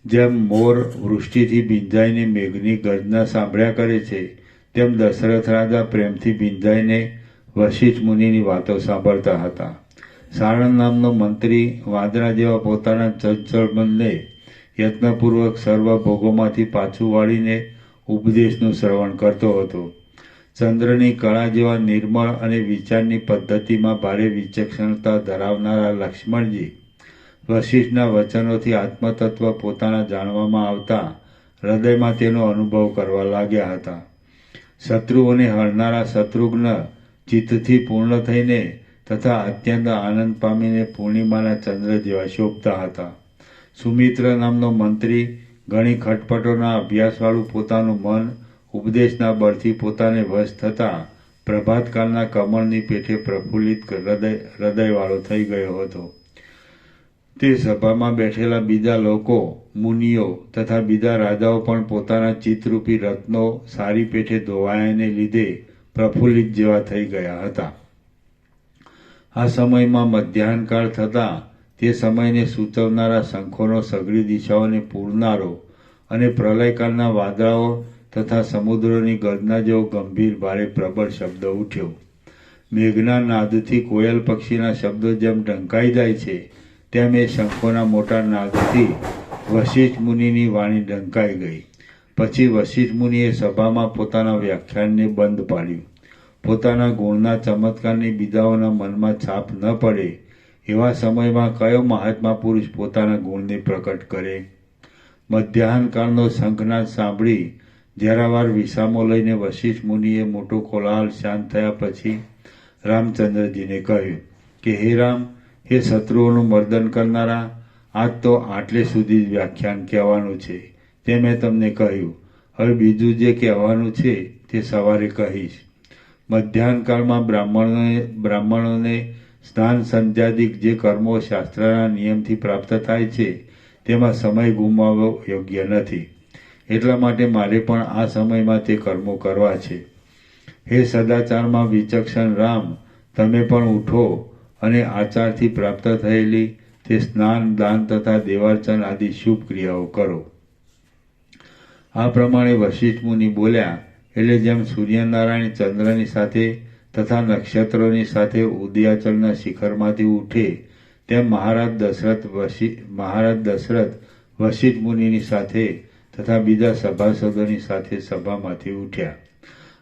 જેમ મોર વૃષ્ટિથી ભીંજાઈને મેઘની ગર્જના સાંભળ્યા કરે છે તેમ દશરથ રાજા પ્રેમથી ભીંજાઈને વશિષ્ઠ મુનિની વાતો સાંભળતા હતા. સાણંદ નામનો મંત્રી વાદળા જેવા પોતાના ચંચળ મનને યત્નપૂર્વક સર્વ ભોગોમાંથી પાછું વાળીને ઉપદેશનું શ્રવણ કરતો હતો. ચંદ્રની કળા જેવા નિર્મળ અને વિચારની પદ્ધતિમાં ભારે વિચક્ષણતા ધરાવનારા લક્ષ્મણજી વશિષ્ઠના વચનોથી આત્મતત્વ પોતાના જાણવામાં આવતા હૃદયમાં તેનો અનુભવ કરવા લાગ્યા હતા. શત્રુઓને હરનારા શત્રુઘ્ન ચિત્તથી પૂર્ણ થઈને તથા અત્યંત આનંદ પામીને પૂર્ણિમાના ચંદ્ર જેવા શોભતા હતા. સુમિત્ર નામનો મંત્રી ઘણી ખટપટોના અભ્યાસવાળું પોતાનું મન ઉપદેશના બળથી પોતાને વશ થતાં પ્રભાતકાળના કમળની પેઠે પ્રફુલ્લિત હૃદયવાળો થઈ ગયો હતો. તે સભામાં બેઠેલા બીજા લોકો, મુનિઓ તથા બીજા રાજાઓ પણ પોતાના ચિત્તરૂપી રત્નો સારી પેઠે ધોવાયાને લીધે પ્રફુલ્લિત જેવા થઈ ગયા હતા. આ સમયમાં મધ્યાહનકાળ થતાં તે સમયને સૂચવનારા શંખોનો સઘળી દિશાઓને પૂરનારો અને પ્રલયકાળના વાદળાઓ તથા સમુદ્રોની ગર્જના જેવો ગંભીર ભારે પ્રબળ શબ્દ ઉઠ્યો. મેઘના નાદથી કોયલ પક્ષીના શબ્દો જેમ ઢંકાઈ જાય છે તેમ એ શંખોના મોટા નાદથી વશિષ્ઠ મુનિની વાણી ઢંકાઈ ગઈ. પછી વશિષ્ઠ મુનિએ સભામાં પોતાના વ્યાખ્યાનને બંધ પાડ્યું. પોતાના ગુણના ચમત્કારની બીજાઓના મનમાં છાપ ન પડે એવા સમયમાં કયો મહાત્મા પુરુષ પોતાના ગુણને પ્રકટ કરે? મધ્યાહનકાળનો શંખનાદ સાંભળી જરાવાર વિસામો લઈને વશિષ્ઠ મુનિએ મોટો કોલાહલ શાંત થયા પછી રામચંદ્રજીને કહ્યું કે હે રામ, હે શત્રુઓનું મર્દન કરનારા, આજ તો આટલે સુધી જ વ્યાખ્યાન કહેવાનું છે તે મેં તમને કહ્યું. હવે બીજું જે કહેવાનું છે તે સવારે કહીશ. મધ્યાહનકાળમાં બ્રાહ્મણોને સ્નાન સંધ્યાદિક જે કર્મો શાસ્ત્રના નિયમથી પ્રાપ્ત થાય છે તેમાં સમય ગુમાવવો યોગ્ય નથી. એટલા માટે મારે પણ આ સમયમાં તે કર્મો કરવા છે. હે સદાચારમાં વિચક્ષણ રામ, તમે પણ ઉઠો અને આચારથી પ્રાપ્ત થયેલી તે સ્નાન, દાન તથા દેવાર્ચન આદિ શુભ ક્રિયાઓ કરો. આ પ્રમાણે વશિષ્ઠ મુનિ બોલ્યા એટલે જેમ સૂર્યનારાયણ ચંદ્રની સાથે તથા નક્ષત્રોની સાથે ઉદયાચલના શિખરમાંથી ઉઠે તેમ મહારાજ દશરથ વશિષ્ઠ મુનિની સાથે તથા બીજા સભાસદોની સાથે સભામાંથી ઉઠ્યા.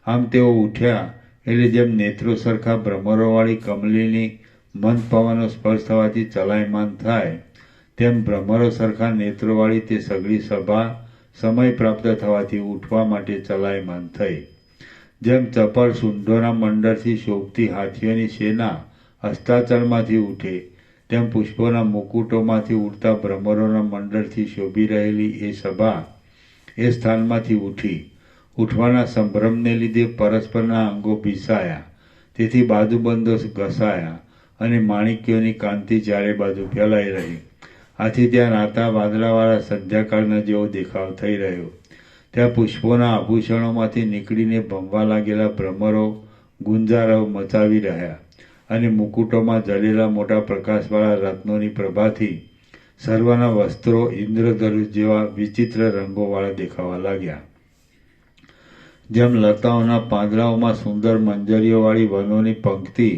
આમ તેઓ ઉઠ્યા એટલે જેમ નેત્રો સરખા ભ્રમરોવાળી કમલીની મંદ પવનનો સ્પર્શ થવાથી ચલાયમાન થાય તેમ ભ્રમરો સરખા નેત્રોવાળી તે સઘળી સભા સમય પ્રાપ્ત થવાથી ઉઠવા માટે ચલાયમાન થઈ. જેમ ચપળ સૂંઢોના મંડળથી શોભતી હાથીઓની સેના અસ્તાચળમાંથી ઉઠે તેમ પુષ્પોના મુકુટોમાંથી ઉડતા ભ્રમરોના મંડળથી શોભી રહેલી એ સભા એ સ્થાનમાંથી ઉઠી. ઉઠવાના સંભ્રમને લીધે પરસ્પરના અંગો ભીસાયા, તેથી બાજુબંધો ઘસાયા અને માણિક્યોની કાંતિ ચારે બાજુ ફેલાઈ રહી. આથી ત્યાં રાતા વાદળાવાળા સંધ્યાકાળના જેવો દેખાવ થઈ રહ્યો. ત્યાં પુષ્પોના આભૂષણોમાંથી નીકળીને ભમવા લાગેલા ભ્રમરો ગુંજારવ મચાવી રહ્યા અને મુકુટોમાં જડેલા મોટા પ્રકાશવાળા રત્નોની પ્રભાથી સર્વના વસ્ત્રો ઇન્દ્રધનુષ જેવા વિચિત્ર રંગોવાળા દેખાવા લાગ્યા. જેમ લતાઓના પાંદડાઓમાં સુંદર મંજરીઓવાળી વનોની પંક્તિ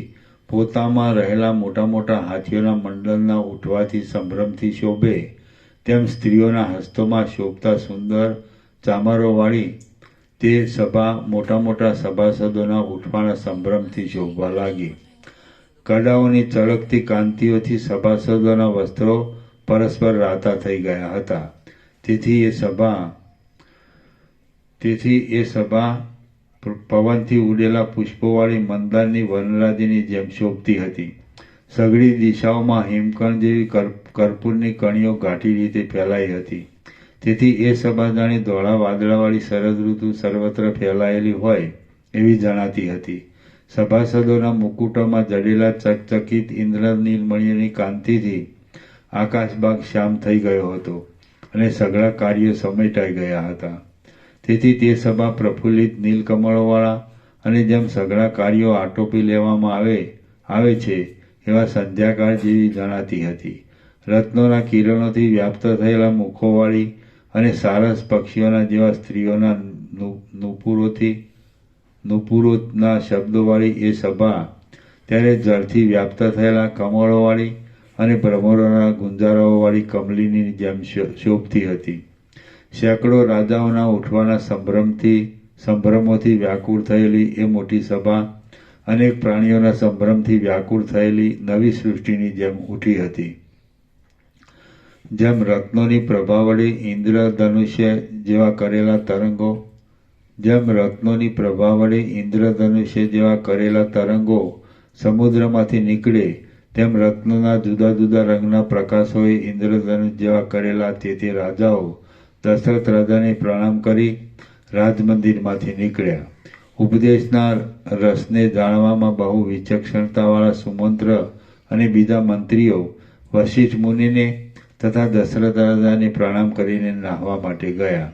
પોતામાં રહેલા મોટા મોટા હાથીઓના મંડળના ઉઠવાથી સંભ્રમથી શોભે, તેમ સ્ત્રીઓના હસ્તોમાં શોભતા સુંદર ચામરોવાળી તે સભા મોટા મોટા સભાસદોના ઉઠવાના સંભ્રમથી શોભવા લાગી. કડાઓની ચળકતી કાંતિઓથી સભાસદોના વસ્ત્રો પરસ્પર રાતા થઈ ગયા હતા. તેથી એ સભા પવનથી ઉડેલા પુષ્પોવાળી મંદારની વનરાજીની જેમ શોભતી હતી. સઘળી દિશાઓમાં હિમકણ જેવી કર્પૂરની કણીઓ ઘાટી રીતે ફેલાઈ હતી. તેથી એ સભા જાણે ધોળા વાદળાવાળી શરદ ઋતુ સર્વત્ર ફેલાયેલી હોય એવી જણાતી હતી. સભાસદોના મુકુટોમાં જડેલા ચકચકિત ઇન્દ્રનીલમણિની કાંતિથી આકાશભાગ શ્યામ થઈ ગયો હતો અને સઘળા કાર્યો સમેટાઈ ગયા હતા. તેથી તે સભા પ્રફુલ્લિત નીલકમળોવાળા અને જેમ સઘળા કાર્યો આટોપી લેવામાં આવે છે એવા સંધ્યાકાળ જેવી જણાતી હતી. રત્નોના કિરણોથી વ્યાપ્ત થયેલા મુખોવાળી અને સારસ પક્ષીઓના જેવા સ્ત્રીઓના નુપુરોના શબ્દોવાળી એ સભા ત્યારે જળથી વ્યાપ્ત થયેલા કમળોવાળી અને ભ્રમરોના ગુંજારાઓવાળી કમલીની જેમ શોભતી હતી. સેંકડો રાજાઓના ઉઠવાના સંભ્રમોથી વ્યાકુળ થયેલી એ મોટી સભા અનેક પ્રાણીઓના સંભ્રમથી વ્યાકુળ થયેલી નવી સૃષ્ટિની જેમ ઉઠી હતી. જેમ રત્નોની પ્રભા વડે ઇન્દ્રધનુષ્ય જેવા કરેલા તરંગો સમુદ્રમાંથી નીકળે, તેમ રત્નોના જુદા જુદા રંગના પ્રકાશોએ ઇન્દ્રધનુષ જેવા કરેલા તે રાજાઓ દશરથ રાજાને પ્રણામ કરી રાજમંદિરમાંથી નીકળ્યા. ઉપદેશના રસને જાણવામાં બહુ વિચક્ષણતાવાળા સુમંત્ર અને બીજા મંત્રીઓ વશિષ્ઠ મુનિને તથા દશરથ રાજાને પ્રણામ કરીને નાહવા માટે ગયા.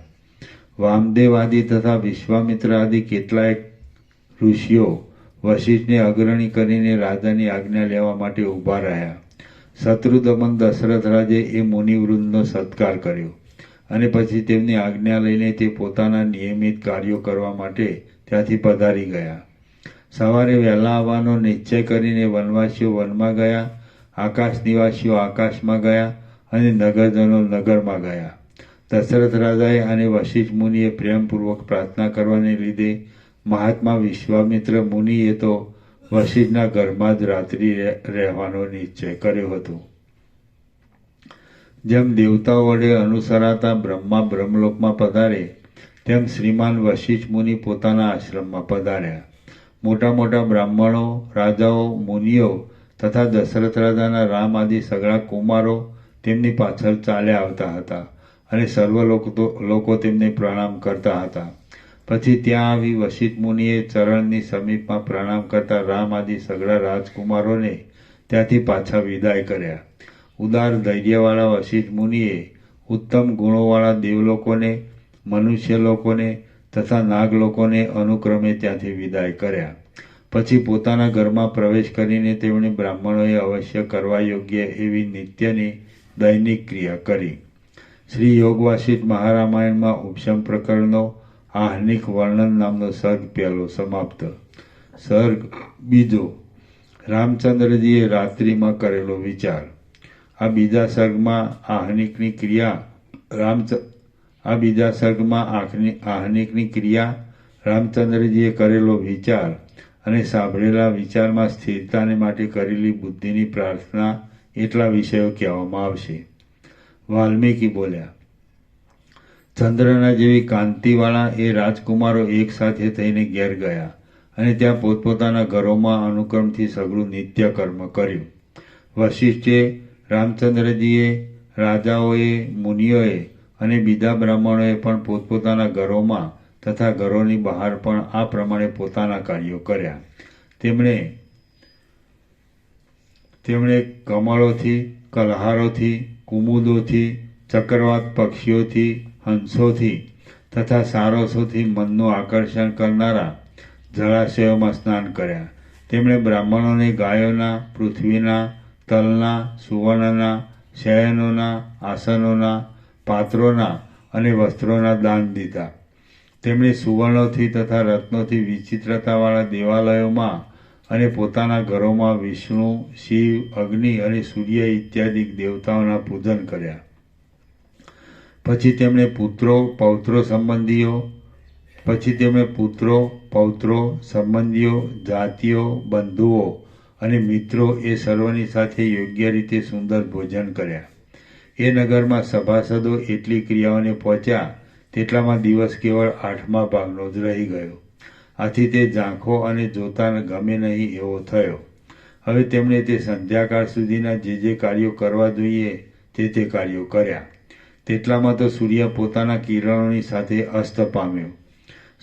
વામદેવ આદિ તથા વિશ્વામિત્ર આદિ કેટલાય ઋષિઓ વશિષ્ઠને અગ્રણી કરીને રાજાની આજ્ઞા લેવા માટે ઊભા રહ્યા. શત્રુદમન દશરથ રાજે એ મુનિવૃંદનો સત્કાર કર્યો અને પછી તેમની આજ્ઞા લઈને તે પોતાના નિયમિત કાર્યો કરવા માટે ત્યાંથી પધારી ગયા. સવારે વહેલા આવવાનો નિશ્ચય કરીને વનવાસીઓ વનમાં ગયા, આકાશ નિવાસીઓ આકાશમાં ગયા અને નગરજનો નગરમાં ગયા. દશરથ રાજાએ અને વશિષ્ઠ મુનિએ પ્રેમપૂર્વક પ્રાર્થના કરવાને લીધે મહાત્મા વિશ્વામિત્ર મુનિએ તો વશિષ્ઠના ઘરમાં જ રાત્રિ રહેવાનો નિશ્ચય કર્યો હતો. જેમ દેવતાઓ વડે અનુસરાતા બ્રહ્મા બ્રહ્મલોકમાં પધારે, તેમ શ્રીમાન વશિષ્ઠ મુનિ પોતાના આશ્રમમાં પધાર્યા. મોટા મોટા બ્રાહ્મણો, રાજાઓ, મુનિઓ તથા દશરથ રાજાના રામ આદિ સઘળા કુમારો તેમની પાછળ ચાલ્યા આવતા હતા અને સર્વ લોકો તેમને પ્રણામ કરતા હતા. પછી ત્યાં આવી વશિષ્ઠ મુનિએ ચરણની સમીપમાં પ્રણામ કરતા રામ આદિ સઘળા રાજકુમારોને ત્યાંથી પાછા વિદાય કર્યા. ઉદાર ધૈર્યવાળા વશિષ્ઠ મુનિએ ઉત્તમ ગુણોવાળા દેવલોકોને, મનુષ્ય લોકોને તથા નાગલોકોને અનુક્રમે ત્યાંથી વિદાય કર્યા. પછી પોતાના ઘરમાં પ્રવેશ કરીને તેમણે બ્રાહ્મણોએ અવશ્ય કરવા યોગ્ય એવી નિત્યની દૈનિક ક્રિયા કરી. શ્રી યોગ વાસિષ્ઠ મહારામાયણમાં ઉપશમ પ્રકરણનો આહ્નિક વર્ણન નામનો સર્ગ પહેલો સમાપ્ત. સર્ગ બીજો, રામચંદ્રજીએ રાત્રિમાં કરેલો વિચાર. આ બીજા સર્ગમાં આહ્નિકની ક્રિયા, રામચંદ્રજીએ કરેલો વિચાર અને સાંભળેલા વિચારમાં સ્થિરતાને માટે કરેલી બુદ્ધિની પ્રાર્થના એટલા વિષયો કહેવામાં આવશે. વાલ્મીકી બોલ્યા, ચંદ્રના જેવી કાંતિવાળા એ રાજકુમારો એક સાથે થઈને ઘેર ગયા અને ત્યાં પોતપોતાના ઘરોમાં અનુક્રમથી સઘળું નિત્ય કર્મ કર્યું. વશિષ્ઠે, રામચંદ્રજીએ, રાજાઓએ, મુનિઓએ અને બીજા બ્રાહ્મણોએ પણ પોતપોતાના ઘરોમાં તથા ઘરોની બહાર પણ આ પ્રમાણે પોતાના કાર્યો કર્યા. તેમણે કમળોથી, કલહારોથી, કુમુદોથી, ચક્રવાત પક્ષીઓથી, હંસોથી તથા સારસોથી મનનું આકર્ષણ કરનારા જળાશયોમાં સ્નાન કર્યા. તેમણે બ્રાહ્મણોને ગાયોના, પૃથ્વીના, તલના, સુવર્ણના, શયનોના, આસનોના, પાત્રોના અને વસ્ત્રોના દાન દીધા. તેમણે સુવર્ણોથી તથા રત્નોથી વિચિત્રતાવાળા દેવાલયોમાં અને પોતાના ઘરોમાં વિષ્ણુ, શિવ, અગ્નિ અને સૂર્ય ઇત્યાદિ દેવતાઓના પૂજન કર્યા. પછી તેમણે પુત્રો, પૌત્રો, સંબંધીઓ, જાતિઓ, બંધુઓ અને મિત્રો એ સર્વની સાથે યોગ્ય રીતે સુંદર ભોજન કર્યા. એ નગરમાં સભાસદો એટલી ક્રિયાઓને પહોંચ્યા તેટલામાં દિવસ કેવળ 8મા ભાગનો જ રહી ગયો. આથી તે ઝાંખો અને જોતા ગમે નહીં એવો થયો. હવે તેમણે તે સંધ્યાકાળ સુધીના જે કાર્યો કરવા જોઈએ તે કાર્યો કર્યા. તેટલામાં તો સૂર્ય પોતાના કિરણોની સાથે અસ્ત પામ્યો.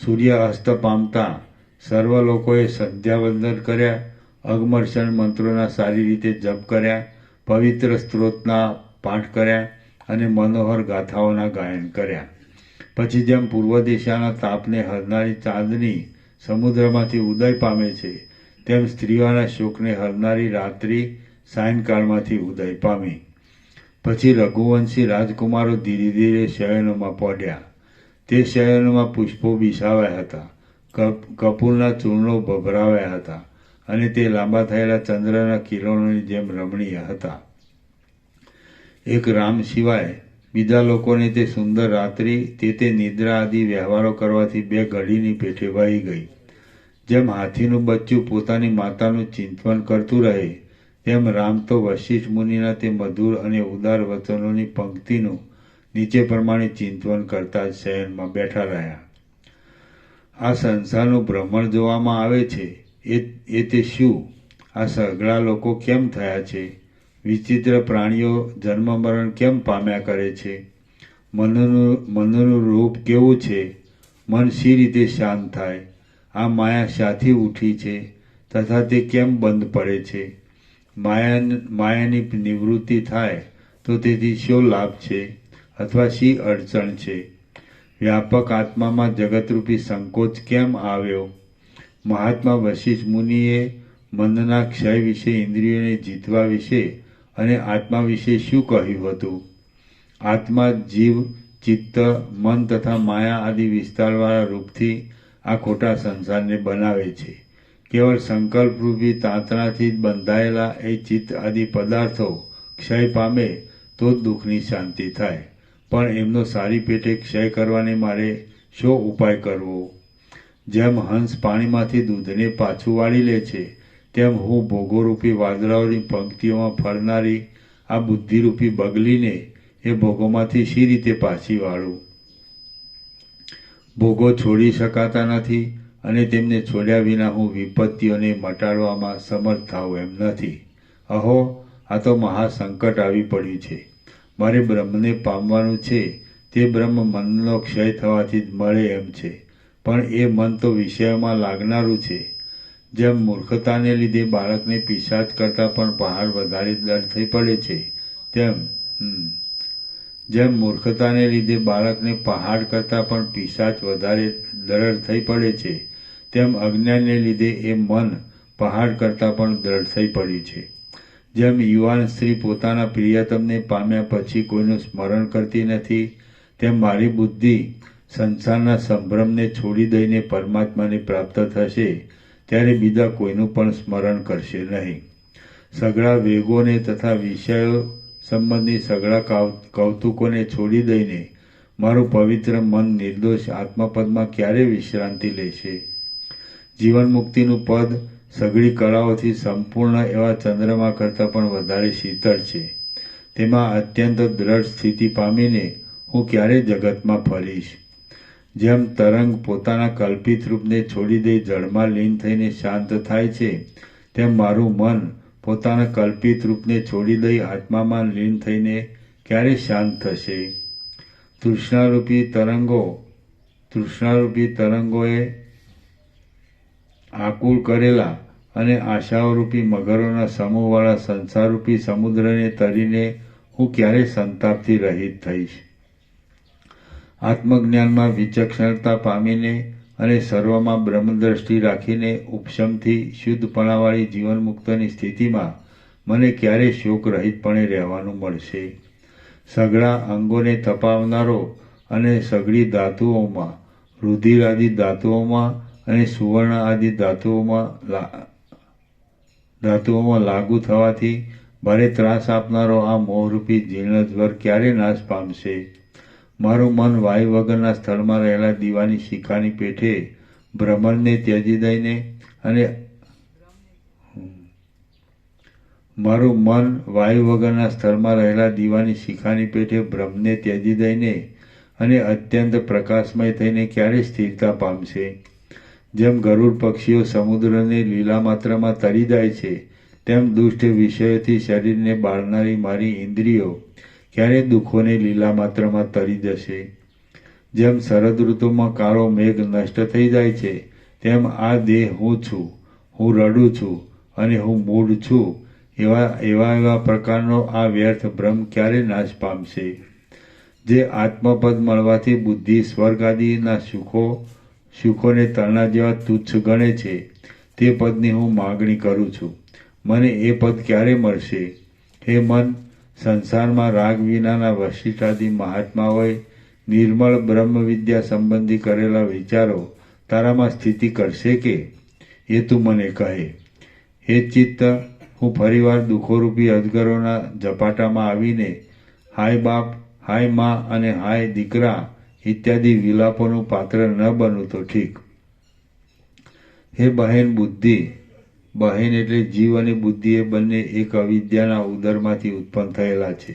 સૂર્ય અસ્ત પામતા સર્વ લોકોએ સંધ્યાવંદન કર્યા, અગમર્ષણ મંત્રોના સારી રીતે જપ કર્યા, પવિત્ર સ્ત્રોતના પાઠ કર્યા અને મનોહર ગાથાઓના ગાયન કર્યા. પછી જેમ પૂર્વ દિશાના તાપને હરનારી ચાંદની સમુદ્રમાંથી ઉદય પામે છે, તેમ સ્ત્રીઓના શોકને હરનારી રાત્રિ સાયંકાળમાંથી ઉદય પામી. પછી રઘુવંશી રાજકુમારો ધીરે ધીરે શયનોમાં પડ્યા. તે શયનોમાં પુષ્પો બિછાવ્યા હતા, કપૂરના ચૂર્ણો ભભરાવ્યા હતા અને તે લાંબા થયેલા ચંદ્રના કિરણોની જેમ રમણીય હતા. એક રામ સિવાય બીજા લોકોને તે સુંદર રાત્રિ તે નિદ્રા આદિ વ્યવહારો કરવાથી 2 ઘડીની પેઠે વહી ગઈ. જેમ હાથીનું બચ્ચું પોતાની માતાનું ચિંતન કરતું રહે, તેમ રામ તો વશિષ્ઠ મુનિના તે મધુર અને ઉદાર વચનોની પંક્તિનું નીચે પ્રમાણે ચિંતન કરતા જ શયનમાં બેઠા રહ્યા. આ સંસારનું ભ્રમણ જોવામાં આવે છે એ તે શું? આ સઘળા લોકો કેમ થયા છે? વિચિત્ર પ્રાણીઓ જન્મ મરણ કેમ પામ્યા કરે છે? મનનું રૂપ કેવું છે? મન શી રીતે શાંત થાય? આ માયા શાથી ઉઠી છે તથા તે કેમ બંધ પડે છે? માયાની નિવૃત્તિ થાય તો તેથી શો લાભ છે અથવા શી અડચણ છે? વ્યાપક આત્મામાં જગતરૂપી સંકોચ કેમ આવ્યો? મહાત્મા વશિષ્ઠ મુનિએ મનના ક્ષય વિશે, ઇન્દ્રિયોને જીતવા વિશે અને આત્મા વિશે શું કહ્યું હતું? આત્મા જીવ, ચિત્ત, મન તથા માયા આદિ વિસ્તારવાળા રૂપથી આ ખોટા સંસારને બનાવે છે. કેવળ સંકલ્પરૂપી તાંતણાથી જ બંધાયેલા એ ચિત્ત આદિ પદાર્થો ક્ષય પામે તો જ દુઃખની શાંતિ થાય. પણ એમનો સારી પેટે ક્ષય કરવાને મારે શો ઉપાય કરવો? જેમ હંસ પાણીમાંથી દૂધને પાછું વાળી લે છે, તેમ હું ભોગોરૂપી વાદળાઓની પંક્તિઓમાં ફરનારી આ બુદ્ધિરૂપી બગલીને એ ભોગોમાંથી શી રીતે પાછી વાળું? ભોગો છોડી શકાતા નથી અને તેમને છોડ્યા વિના હું વિપત્તિઓને મટાડવામાં સમર્થ થાઉં એમ નથી. અહો, આ તો મહાસંકટ આવી પડ્યું છે. મારે બ્રહ્મને પામવાનું છે. તે બ્રહ્મ મનનો ક્ષય થવાથી જ મળે એમ છે, પણ એ મન તો વિષયોમાં લાગનારું છે. જેમ મૂર્ખતાને લીધે બાળકને પિશાચ કરતાં પણ પહાડ વધારે દર થઈ પડે છે, તેમ અજ્ઞાનને લીધે એ મન પહાડ કરતાં પણ દ્રઢ થઈ પડ્યું છે. જેમ યુવાન સ્ત્રી પોતાના પ્રિયતમને પામ્યા પછી કોઈનું સ્મરણ કરતી નથી, તેમ મારી બુદ્ધિ સંસારના સંભ્રમને છોડી દઈને પરમાત્માને પ્રાપ્ત થશે ત્યારે બીજા કોઈનું પણ સ્મરણ કરશે નહીં. સઘળા વેગોને તથા વિષયો સંબંધી સઘળા કૌતુકોને છોડી દઈને મારું પવિત્ર મન નિર્દોષ આત્મપદમાં ક્યારે વિશ્રાંતિ લેશે? જીવન મુક્તિનું પદ સઘળી કળાઓથી સંપૂર્ણ એવા ચંદ્રમા કરતાં પણ વધારે શીતળ છે. તેમાં અત્યંત દ્રઢ સ્થિતિ પામીને હું ક્યારે જગતમાં ફરીશ? જેમ તરંગ પોતાના કલ્પિત રૂપને છોડી દઈ જળમાં લીન થઈને શાંત થાય છે, તેમ મારું મન પોતાના કલ્પિત રૂપને છોડી દઈ આત્મામાં લીન થઈને ક્યારે શાંત થશે? તૃષ્ણારૂપી તરંગો તૃષ્ણારૂપી તરંગોએ આકુળ કરેલા અને આશાઓરૂપી મગરોના સમૂહવાળા સંસારરૂપી સમુદ્રને તરીને હું ક્યારે સંતાપથી રહિત થઈશ? આત્મજ્ઞાનમાં વિચક્ષણતા પામીને અને સર્વમાં બ્રહ્મદ્રષ્ટિ રાખીને ઉપશમથી શુદ્ધપણાવાળી જીવનમુક્તની સ્થિતિમાં મને ક્યારે શોક રહિતપણે રહેવાનું મળશે? સઘળા અંગોને તપાવનારો અને સઘળી ધાતુઓમાં, રુધિર આદિ ધાતુઓમાં અને સુવર્ણ આદિ ધાતુઓમાં લાગુ થવાથી ભારે ત્રાસ આપનારો આ મોહરૂપી જીર્ણજ્વર ક્યારે નાશ પામશે? મારું મન વાયુ વગરના સ્થળમાં રહેલા દીવાની શિખાની પેઠે ભ્રમણને ત્યજી દઈને અને મારું મન વાયુ વગરના સ્થળમાં રહેલા દીવાની શિખાની પેઠે ભ્રમને ત્યજી દઈને અને અત્યંત પ્રકાશમય થઈને ક્યારે સ્થિરતા પામશે? જેમ ગરુડ પક્ષીઓ સમુદ્રને લીલા માત્રામાં તરી જાય છે, તેમ દુષ્ટ વિષયોથી શરીરને બાળનારી મારી ઇન્દ્રિયો ક્યારે દુઃખોને લીલા માત્રામાં તરી જશે? જેમ શરદ ઋતુમાં કાળો મેઘ નષ્ટ થઈ જાય છે, તેમ આ દેહ હું છું, હું રડું છું અને હું મૂળ છું એવા પ્રકારનો આ વ્યર્થ ભ્રમ ક્યારે નાશ પામશે? જે આત્મપદ મળવાથી બુદ્ધિ સ્વર્ગ આદિના સુખોને તરણા જેવા તુચ્છ ગણે છે, તે પદની હું માગણી કરું છું. મને એ પદ ક્યારે મળશે? હે મન, સંસારમાં રાગ વિનાના વશિષ્ઠાદિ મહાત્માઓએ નિર્મળ બ્રહ્મ વિદ્યા સંબંધી કરેલા વિચારો તારામાં સ્થિતિ કરશે કે? એ તું મને કહે. હે ચિત્ત, હું ફરીવાર દુઃખોરૂપી અજગરોના ઝપાટામાં આવીને હાય બાપ, હાય મા અને હાય દીકરા ઇત્યાદિ વિલાપોનું પાત્ર ન બનું તો ઠીક. હે બહેન બુદ્ધિ, બહેન એટલે જીવ અને બુદ્ધિ એ બંને એક અવિદ્યાના ઉદરમાંથી ઉત્પન્ન થયેલા છે,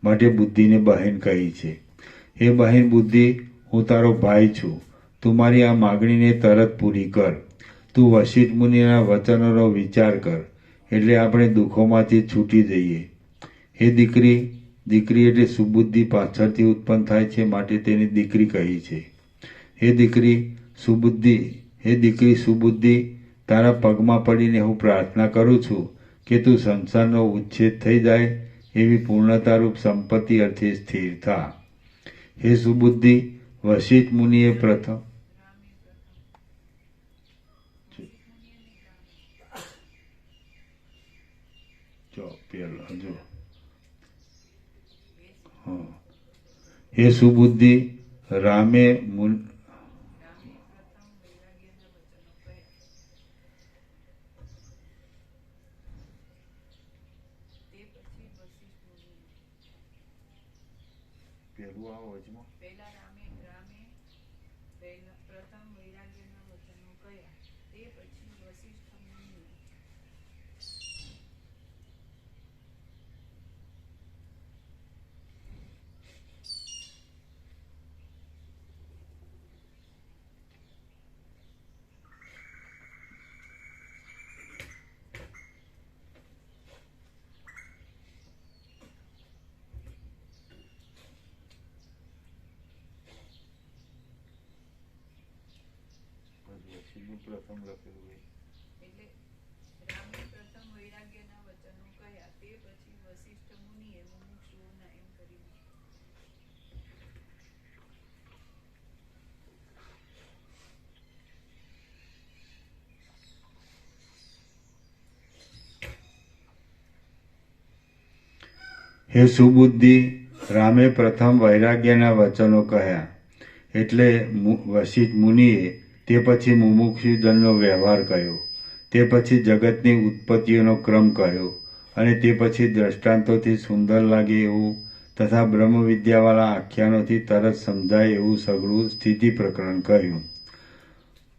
માટે બુદ્ધિને બહેન કહી છે. હે બહેન બુદ્ધિ, હું તારો ભાઈ છું. તું મારી આ માગણીને તરત પૂરી કર. તું વશિષ્ઠ મુનિના વચનોનો વિચાર કર, એટલે આપણે દુઃખોમાંથી છૂટી જઈએ. હે દીકરી, દીકરી એટલે સુબુદ્ધિ પાછળથી ઉત્પન્ન થાય છે, માટે તેની દીકરી કહી છે. હે દીકરી સુબુદ્ધિ, તારા પગમાં પડીને હું પ્રાર્થના કરું છું કે તું સંસારનો ઉચ્છેદ થઈ જાય એવી પૂર્ણતારૂપ સંપત્તિ અર્થે સ્થિર થા. હે સુબુદ્ધિ, વશિષ્ઠ મુનિએ પ્રથમ હે સુબુદ્ધિ, રામે પ્રથમ વૈરાગ્યના વચનો કહ્યા, તે પછી વશિષ્ઠ મુનિએ પ્રથમ લખેલું એટલે રામે પ્રથમ વૈરાગ્યના વચનો કહ્યા, તે પછી વશિષ્ઠ મુનિએ મુમુક્ષુઓના એમ કરીને હે સુબુદ્ધિ, રામે પ્રથમ વૈરાગ્યના વચનો કહ્યા, એટલે વશિષ્ઠ મુનિએ તે પછી મુમુક્ષુજનનો વ્યવહાર કહ્યો, તે પછી જગતની ઉત્પત્તિઓનો ક્રમ કહ્યો, અને તે પછી દ્રષ્ટાંતોથી સુંદર લાગે એવું તથા બ્રહ્મવિદ્યાવાળા આખ્યાનોથી તરત સમજાય એવું સઘળું સ્થિતિ પ્રકરણ કહ્યું.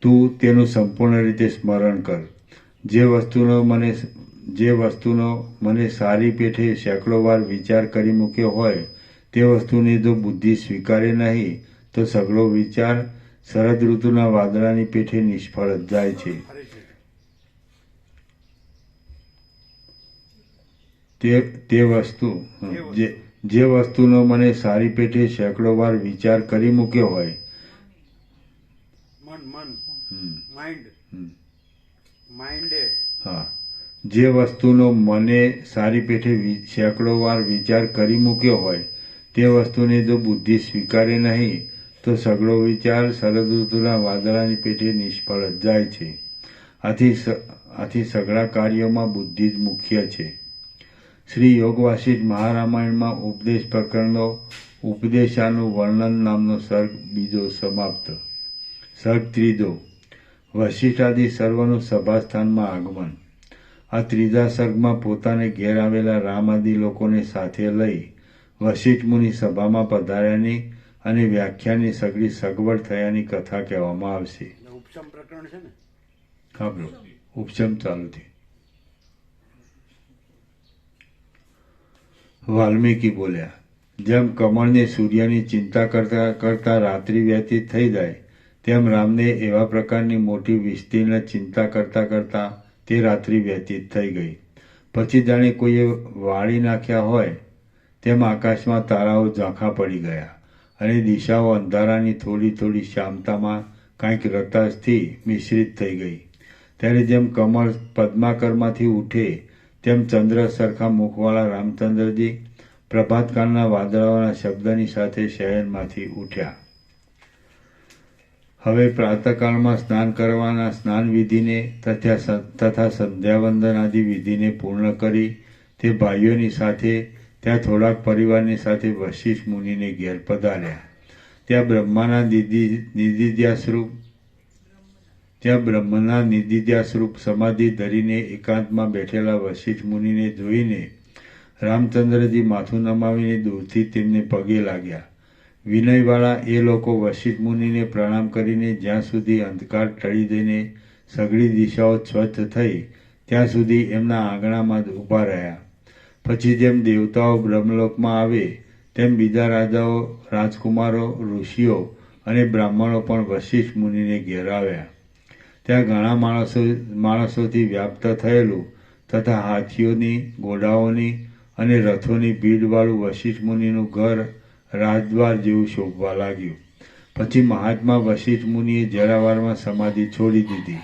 તું તેનું સંપૂર્ણ રીતે સ્મરણ કર. જે વસ્તુનો મને સારી પેઠે સેંકડો વાર વિચાર કરી મૂક્યો હોય, તે વસ્તુને જો બુદ્ધિ સ્વીકારે નહીં તો સઘળો વિચાર શરદ ઋતુના વાદળાની પેઠે નિષ્ફળ જ જાય છે. જે વસ્તુનો મને સારી પેઠે સેંકડો વાર વિચાર કરી મૂક્યો હોય મન હમ, માઇન્ડ હમ. માઇન્ડે હા, જે વસ્તુનો મને સારી પેઠે સેંકડો વાર વિચાર કરી મૂક્યો હોય તે વસ્તુને જો બુદ્ધિ સ્વીકારે નહીં તો સઘળો વિચાર શરદ ઋતુના વાદળાની પેઠે નિષ્ફળ જ જાય છે. આથી સઘળા કાર્યોમાં બુદ્ધિ જ મુખ્ય છે. શ્રી યોગ વાસિષ્ઠ મહારામાયણમાં ઉપદેશ પ્રકરણનો ઉપદેશાનું વર્ણન નામનો સર્ગ બીજો સમાપ્ત. સર્ગ ત્રીજો, વશિષ્ઠાદિ સર્વનું સભાસ્થાનમાં આગમન. આ ત્રીજા સર્ગમાં પોતાને ઘેર આવેલા રામાદિ લોકોને સાથે લઈ વશિષ્ઠ મુનિ સભામાં પધાર્યાની અને વ્યાખ્યાનની સઘળી સગવડ થયાની કથા કહેવામાં આવશે. એટલે ઉપસમ પ્રકરણ છે ને. હા બ્રો, ઉપશમ ચાલુ થી. વાલ્મીકી બોલ્યા, જેમ કમળને સૂર્યની ચિંતા કરતા કરતા રાત્રિ વ્યતીત થઈ જાય તેમ રામને એવા પ્રકારની મોટી વિસ્તીર્ણ ચિંતા કરતા કરતા તે રાત્રિ વ્યતીત થઈ ગઈ. પછી જાણે કોઈએ વાળી નાખ્યા હોય તેમ આકાશમાં તારાઓ ઝાંખા પડી ગયા અને દિશાઓ અંધારાની થોડી થોડી શ્યામતામાં કાંઈક રતાશથી મિશ્રિત થઈ ગઈ. ત્યારે જેમ કમળ પદ્માકરમાંથી ઉઠે તેમ ચંદ્ર સરખા મુખવાળા રામચંદ્રજી પ્રભાતકાળના વાદળાઓના શબ્દની સાથે શયનમાંથી ઉઠ્યા. હવે પ્રાતઃકાળમાં સ્નાન કરવાના સ્નાન વિધિને તથા સંધ્યાવંદન આદિ વિધિને પૂર્ણ કરી તે ભાઈઓની સાથે ત્યાં થોડાક પરિવારની સાથે વશિષ્ઠ મુનિને ઘેર પધાર્યા. ત્યાં બ્રહ્મના નિધિધ્યાસરૂપ સમાધિ ધરીને એકાંતમાં બેઠેલા વશિષ્ઠ મુનિને જોઈને રામચંદ્રજી માથું નમાવીને દૂરથી તેમને પગે લાગ્યા. વિનયવાળા એ લોકો વશિષ્ઠ મુનિને પ્રણામ કરીને જ્યાં સુધી અંધકાર ટળી જઈને સઘળી દિશાઓ સ્વચ્છ થઈ ત્યાં સુધી એમના આંગણામાં જ ઊભા રહ્યા. પછી જેમ દેવતાઓ બ્રહ્મલોકમાં આવે તેમ બીજા રાજાઓ, રાજકુમારો, ઋષિઓ અને બ્રાહ્મણો પણ વશિષ્ઠ મુનિને ઘેર આવ્યા. ત્યાં ઘણા માણસોથી વ્યાપ્ત થયેલું તથા હાથીઓની, ઘોડાઓની અને રથોની ભીડવાળું વશિષ્ઠ મુનિનું ઘર રાજદ્વાર જેવું શોભવા લાગ્યું. પછી મહાત્મા વશિષ્ઠ મુનિએ જરાવારમાં સમાધિ છોડી દીધી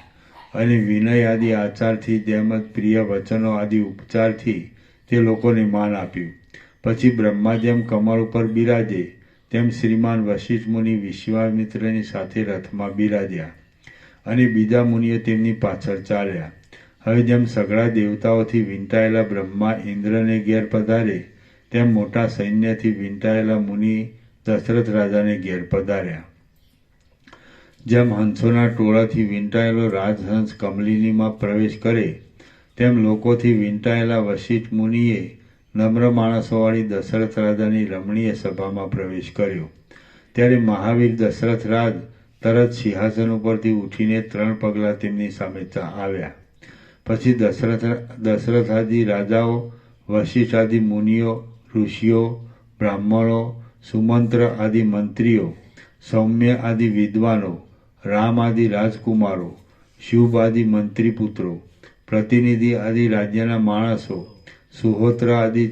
અને વિનય આદિ આચારથી તેમજ પ્રિય વચનો આદિ ઉપચારથી તે લોકોને માન આપ્યું. પછી બ્રહ્મા જેમ કમળ ઉપર બિરાજે તેમ શ્રીમાન વશિષ્ઠ મુનિ વિશ્વામિત્રની સાથે રથમાં બિરાજ્યા અને બીજા મુનિઓ તેમની પાછળ ચાલ્યા. હવે જેમ સઘળા દેવતાઓથી વીંટાયેલા બ્રહ્મા ઇન્દ્રને ઘેર પધારે તેમ મોટા સૈન્યથી વીંટાયેલા મુનિ દશરથ રાજાને ઘેર પધાર્યા. જેમ હંસોના ટોળાથી વીંટાયેલો રાજહંસ કમલિનીમાં પ્રવેશ કરે તેમ લોકોથી વીંટાયેલા વશિષ્ઠ મુનિએ નમ્ર માણસોવાળી દશરથ રાજાની રમણીય સભામાં પ્રવેશ કર્યો. ત્યારે મહાવીર દશરથ રાજ તરત સિંહાસન ઉપરથી ઉઠીને 3 પગલાં તેમની સામે આવ્યા. પછી દશરથાદિ રાજાઓ, વશિષ્ઠાદિ મુનિઓ, ઋષિઓ, બ્રાહ્મણો, સુમંત્ર આદિ મંત્રીઓ, સૌમ્ય આદિ વિદ્વાનો, રામ આદિ રાજકુમારો, શુભ આદિ મંત્રીપુત્રો, પ્રતિનિધિ આદિ રાજ્યના માણસો, સુહોત્ર આદિ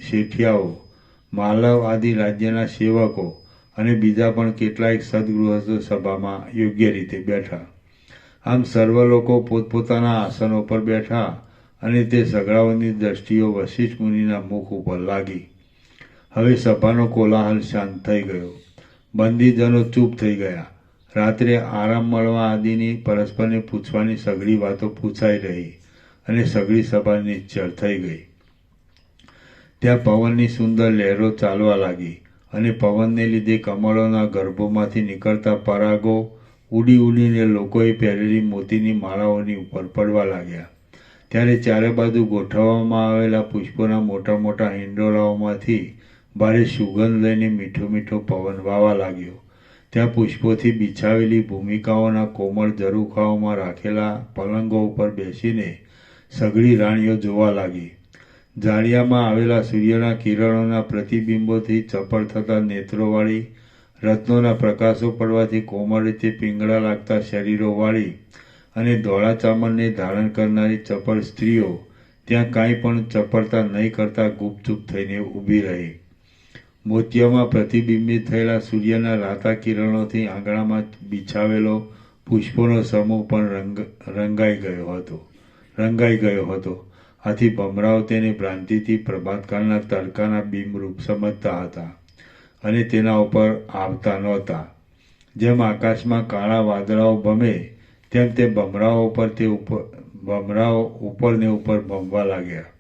શેઠિયાઓ, માલવ આદિ રાજ્યના સેવકો અને બીજા પણ કેટલાક સદગૃહસ્થો સભામાં યોગ્ય રીતે બેઠા. આમ સર્વ લોકો પોતપોતાના આસનો પર બેઠા અને તે સઘળાઓની દ્રષ્ટિઓ વશિષ્ઠ મુનિના મુખ ઉપર લાગી. હવે સભાનો કોલાહલ શાંત થઈ ગયો. બંદીજનો ચૂપ થઈ ગયા. રાત્રે આરામ મળવા આદિની પરસ્પરને પૂછવાની સઘળી વાતો પૂછાઈ રહી અને સઘળી સભા નિશ્ચળ થઈ ગઈ. ત્યાં પવનની સુંદર લહેરો ચાલવા લાગી અને પવનને લીધે કમળોના ગર્ભોમાંથી નીકળતા પરાગો ઉડી ઉડીને લોકોએ પહેરેલી મોતીની માળાઓની ઉપર પડવા લાગ્યા. ત્યારે ચારે બાજુ ગોઠવવામાં આવેલા પુષ્પોના મોટા મોટા હિંડોળાઓમાંથી ભારે સુગંધ લઈને મીઠો મીઠો પવન વાવા લાગ્યો. ત્યાં પુષ્પોથી બિછાવેલી ભૂમિકાઓના કોમળ ઝરૂખાઓમાં રાખેલા પલંગો ઉપર બેસીને સઘળી રાણીઓ જોવા લાગી. ઝાડિયામાં આવેલા સૂર્યના કિરણોના પ્રતિબિંબોથી ચપળ થતા નેત્રોવાળી, રત્નોના પ્રકાશો પડવાથી કોમળ રીતે પીંગળા લાગતા શરીરોવાળી અને ધોળા ચામરને ધારણ કરનારી ચપળ સ્ત્રીઓ ત્યાં કાંઈ પણ ચપળતા નહીં કરતા ગુપચૂપ થઈને ઊભી રહી. મોતિયામાં પ્રતિબિંબિત થયેલા સૂર્યના રાતા કિરણોથી આંગણામાં બિછાવેલો પુષ્પોનો સમૂહ પણ રંગાઈ ગયો હતો. આથી ભમરાઓ તેને ભ્રાંતિથી પ્રભાતકાળના તડકાના બિંબરૂપ સમજતા હતા અને તેના ઉપર આવતા નહોતા. જેમ આકાશમાં કાળા વાદળાઓ ભમે તેમ તે ભમરાઓ ઉપર ને ઉપર ભમવા લાગ્યા.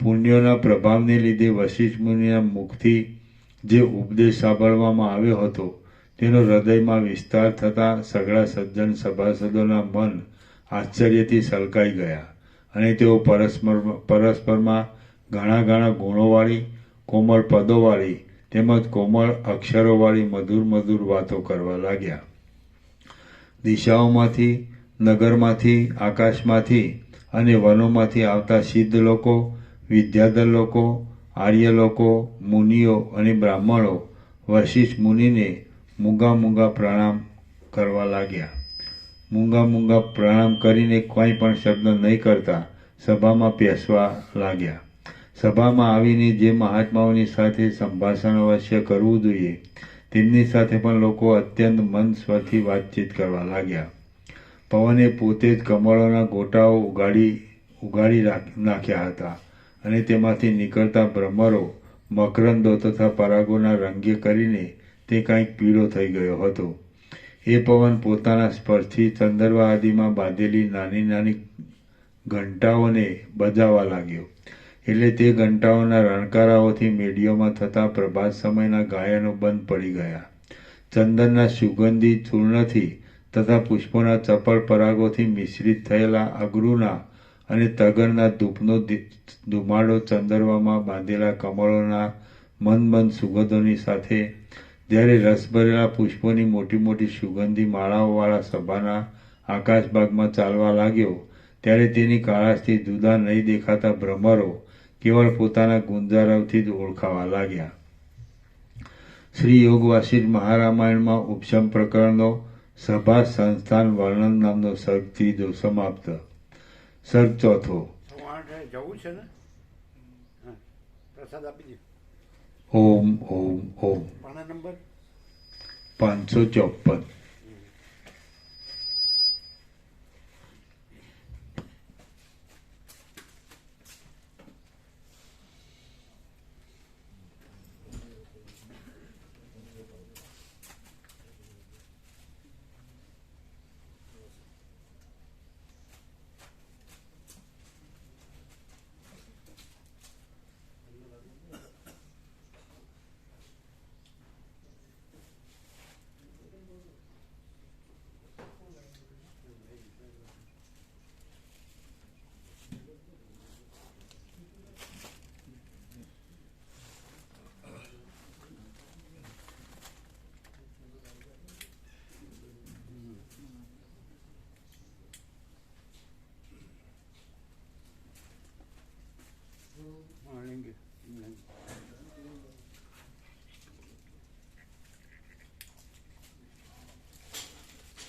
પુણ્યોના પ્રભાવને લીધે વશિષ્ઠ મુનિના મુખથી જે ઉપદેશ સાંભળવામાં આવ્યો હતો તેનો હૃદયમાં વિસ્તાર થતાં સઘળા સજ્જન સભાસદોના મન આશ્ચર્યથી સલકાઈ ગયા અને તેઓ પરસ્પરમાં ઘણા ગુણોવાળી, કોમળ પદોવાળી તેમજ કોમળ અક્ષરોવાળી મધુર વાતો કરવા લાગ્યા. દિશાઓમાંથી, નગરમાંથી, આકાશમાંથી અને વનોમાંથી આવતા સિદ્ધ લોકો, વિદ્યાધર લોકો, આર્ય લોકો, મુનિઓ અને બ્રાહ્મણો વશિષ્ઠ મુનિને મૂંગા પ્રણામ કરવા લાગ્યા. મૂંગા પ્રણામ કરીને કોઈ પણ શબ્દ નહીં કરતા સભામાં પેસવા લાગ્યા. સભામાં આવીને જે મહાત્માઓની સાથે સંભાષણ અવશ્ય કરવું જોઈએ તેમની સાથે પણ લોકો અત્યંત મંદ સ્વરથી વાતચીત કરવા લાગ્યા. પવને પોતે જ કમળોના ગોટાઓ ઉગાડી નાખ્યા હતા અને તેમાંથી નીકળતા ભ્રમરો, મકરંદો તથા પરાગોના રંગે કરીને તે કાંઈક પીળો થઈ ગયો હતો. એ પવન પોતાના સ્પર્શથી ચંદરવા આદિમાં બાંધેલી નાની ઘંટાઓને બજાવવા લાગ્યો. એટલે તે ઘંટાઓના રણકારાઓથી મેડીઓમાં થતા પ્રભાત સમયના ગાયનો બંધ પડી ગયા. ચંદનના સુગંધી ચૂર્ણથી તથા પુષ્પોના ચપળ પરાગોથી મિશ્રિત થયેલા અગરુના અને તગરના ધૂપનો ધુમાડો ચંદરવામાં બાંધેલા કમળોના મંદ સુગંધોની સાથે જ્યારે રસભરેલા પુષ્પોની મોટી સુગંધી માળાઓવાળા સભાના આકાશભાગમાં ચાલવા લાગ્યો ત્યારે તેની કાળાશથી જુદા નહીં દેખાતા ભ્રમરો કેવળ પોતાના ગુંજરાવથી જ ઓળખાવા લાગ્યા. શ્રી યોગ વાસિષ્ઠ મહારામાયણમાં ઉપશમ પ્રકરણનો સભા સંસ્થાન વર્ણન નામનો સર્ગ 3 સમાપ્ત. સર્ગ 4. જવું છે ને? હા, પ્રસાદ આપી દે. ઓમ. પાના નંબર 554.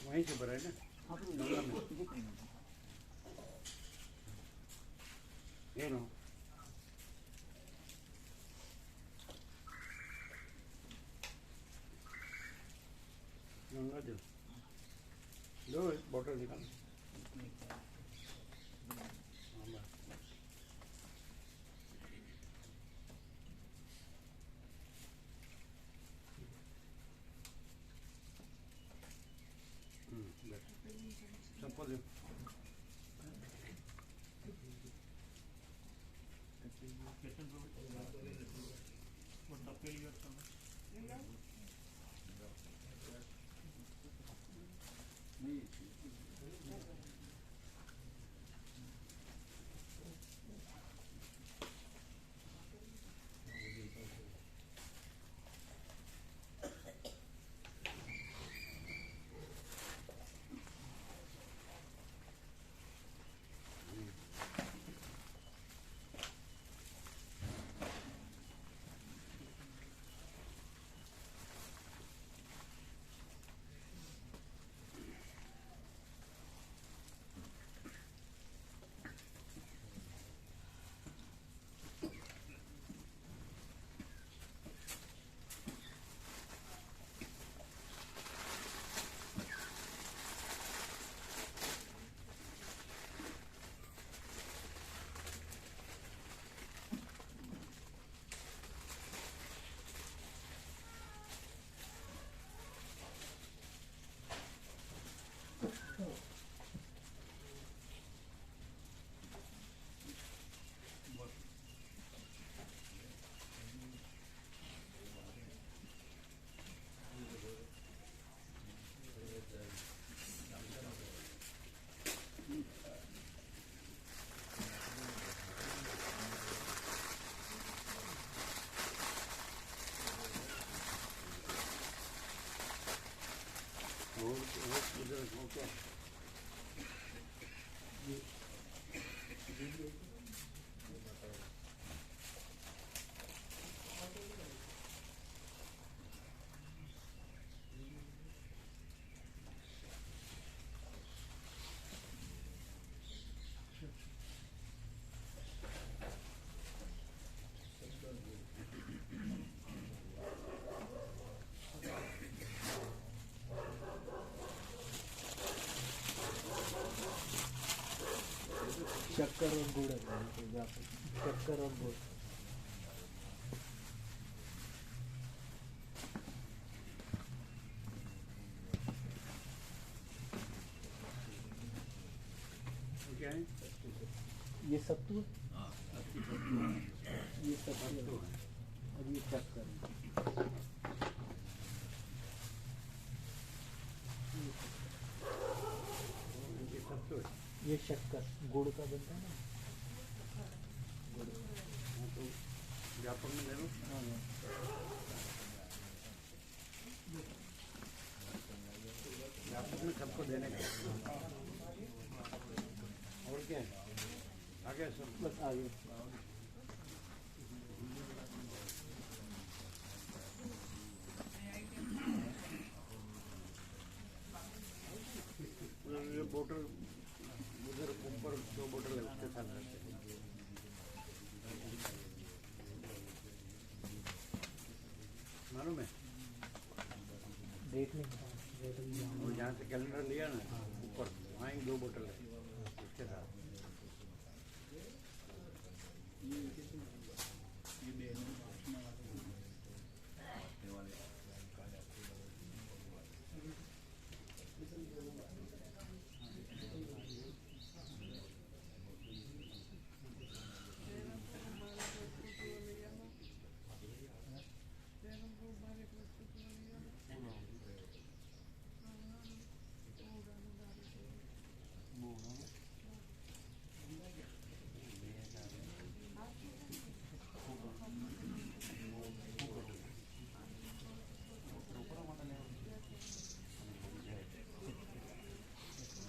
वहीं से भराए ना गंगा में ये लो गंगा जल लो एक बोतल निकाल चप्पल दे बुजुर्ग हो क्या शक्कर और गुड़ है, शक्कर और गुड़। क्या है ये सत्तू है, ये सत्तू है और ये शक्कर है। ये सब तो है ये शक्कर गुड़ का बनता है ना। हाँ, तो व्यापक में ले लो व्यापक में सबको देने का और क्या है आगे सब बस आगे ये बोतल उधर ऊपर दो बोतल है उसके साथ रखते हैं मालूम है डेट नहीं पता, वो जहाँ से कैलेंडर लिया ना ऊपर वहाँ ही दो बोतल है उसके साथ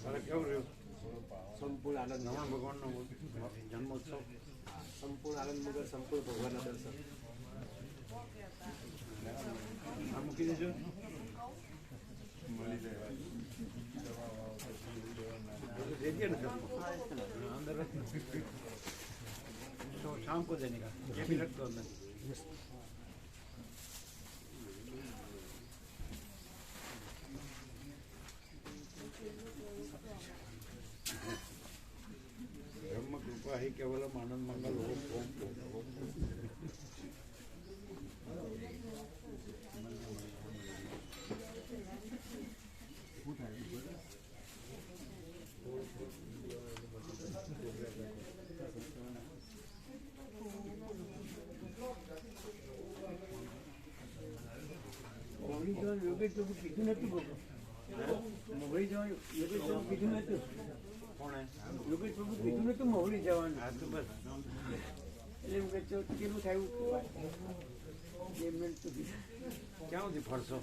તારે કેવું રહ્યું સંપૂર્ણ આનંદ રમણ ભગવાનનો જન્મોત્સવ સંપૂર્ણ આનંદ મગર સંપૂર્ણ ભગવાનના દર્શન આ મૂકી દેજો दे दिया ना सबको अंदर रखना तो शाम को देने का ये भी रख दो अंदर ब्रह्म कृपा ही केवलम आनंद मंगल ओम ओम ओम મોગરી જવાનું યોગેશ બાબુ કીધું નતું બાબુ, મોગરી જવાનું યોગેશ બાબુ કીધું નતું, कौन है યોગેશ બાબુ કીધું નતું મોગરી જવાનું. आज तो बस એટલે હું કહે કેટલું થયું 2 મિનિટ સુધી क्या होती फरसो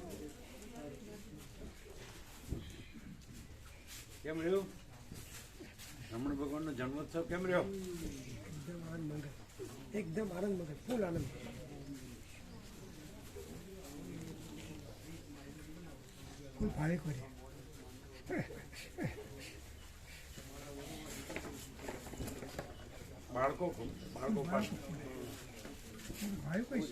કેમ રહ્યો રમણ ભગવાનનો જન્મોત્સવ કેમ રહ્યો એકદમ આનંદ મગર ફૂલ આનંદ. ફૂલ ભારે કરે બાળકો પાસે ભારે કોઈ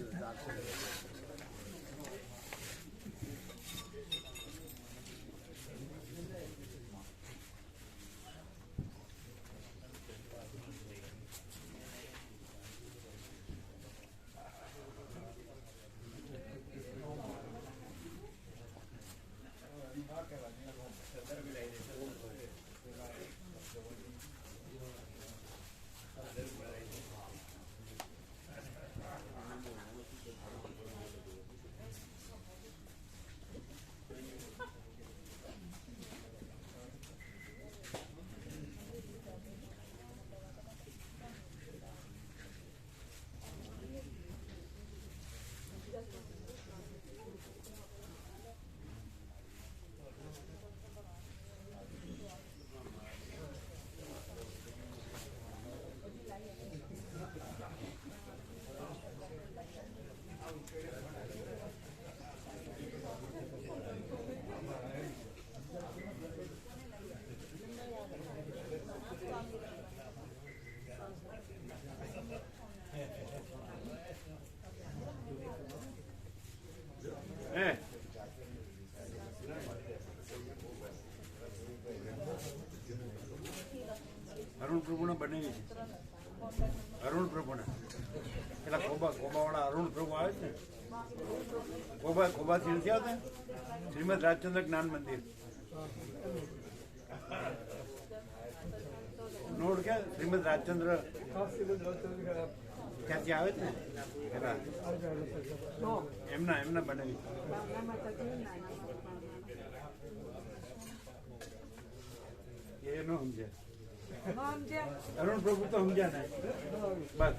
અરુણ પ્રભુને બનાવી છે. અરુણ પ્રભુને પેલા ખોબાવાળા અરુણ પ્રભુ આવે છે ને, ખોબાથી નથી આવતા, શ્રીમદ રાજચંદ્ર જ્ઞાન મંદિર નોડ કે શ્રીમદ રાજચંદ્ર ત્યાંથી આવે છે ને પેલા એમના બનાવી. એ નો સમજ્યા, અરુણ પ્રભુ તો સમજ્યા ને બસ.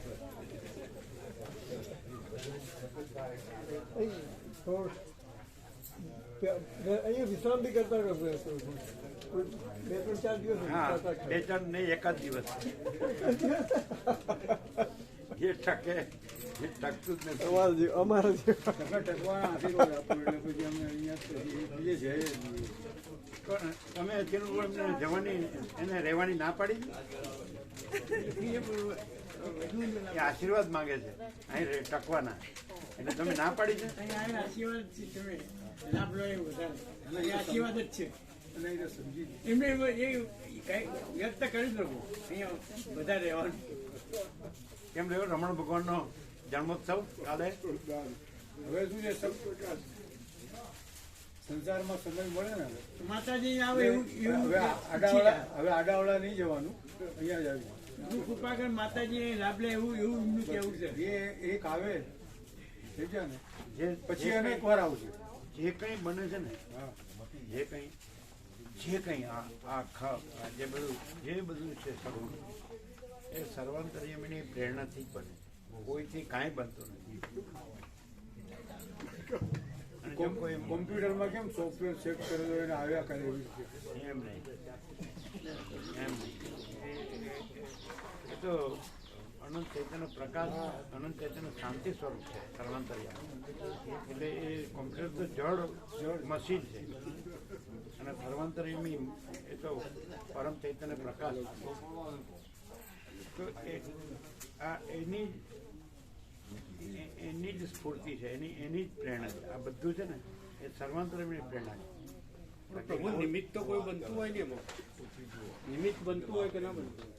અહીંયા વિશ્રામ બી કરતા રહો, 2-4 દિવસ. હા, 2-4 નહીં, એકાદ દિવસ જે ટકે જે ટકતું જ નથી. અમારા ટકવાના આશીર્વાદ આપો એટલે પછી અમે અહીંયા બીજે જઈએ જ નહીં. તમે અત્યારનું જવાની એને રહેવાની ના પાડી, એ આશીર્વાદ માંગે છે અહીં ટકવાના, એટલે તમે ના પાડી છે. આશીર્વાદ છે, તમે લાભ લો એ વધારે આશીર્વાદ જ છે. અને એ તો સમજી એમને એ કઈ વ્યક્ત કરી જ લોકો અહીંયા બધા રહેવાનું. કેમ રહ્યો રમણ ભગવાનનો જન્મોત્સવ કાલે? હવે શું છે, સંસારમાં સમય મળે ને માતાજી આવે એવું હવે આડાવાળા નહીં જવાનું, અહીંયા જ આવ્યું. કૃપા કર માતાજી લાભ લે એવું એમનું કેવું છે. એ એક આવે થઈ જાય ને જે પછી અનેક વાર આવશે. જે કંઈ બને છે ને, હા, જે કંઈ આખા જે બધું છે સર્વ, એ સર્વાંતર્યામીની પ્રેરણાથી જ બને, કોઈથી કાંઈ બનતું નથી. અને જો કોઈ કોમ્પ્યુટરમાં કેમ સોફ્ટવેર ચેક કરેલો એને આવ્યા કરે એવી રીતે. એમ નહીં, એ તો અનંત ચૈતન્ય પ્રકાશ, અનંત ચૈતન્ય શાંતિ સ્વરૂપ છે સર્વાંતર્યામી. એટલે એ કોમ્પ્યુટર તો જળ મશીન છે, અને સર્વાંતર્યામી એ તો પરમ ચૈતન્ય પ્રકાશ. તો એની જ સ્ફૂર્તિ છે, એની જ પ્રેરણા છે. આ બધું છે ને એ સર્વાંતર્યામીની પ્રેરણા છે. પ્રભુ નિમિત્ત તો કોઈ બનતું હોય ને, એમાં નિમિત્ત બનતું હોય કે ના બનતું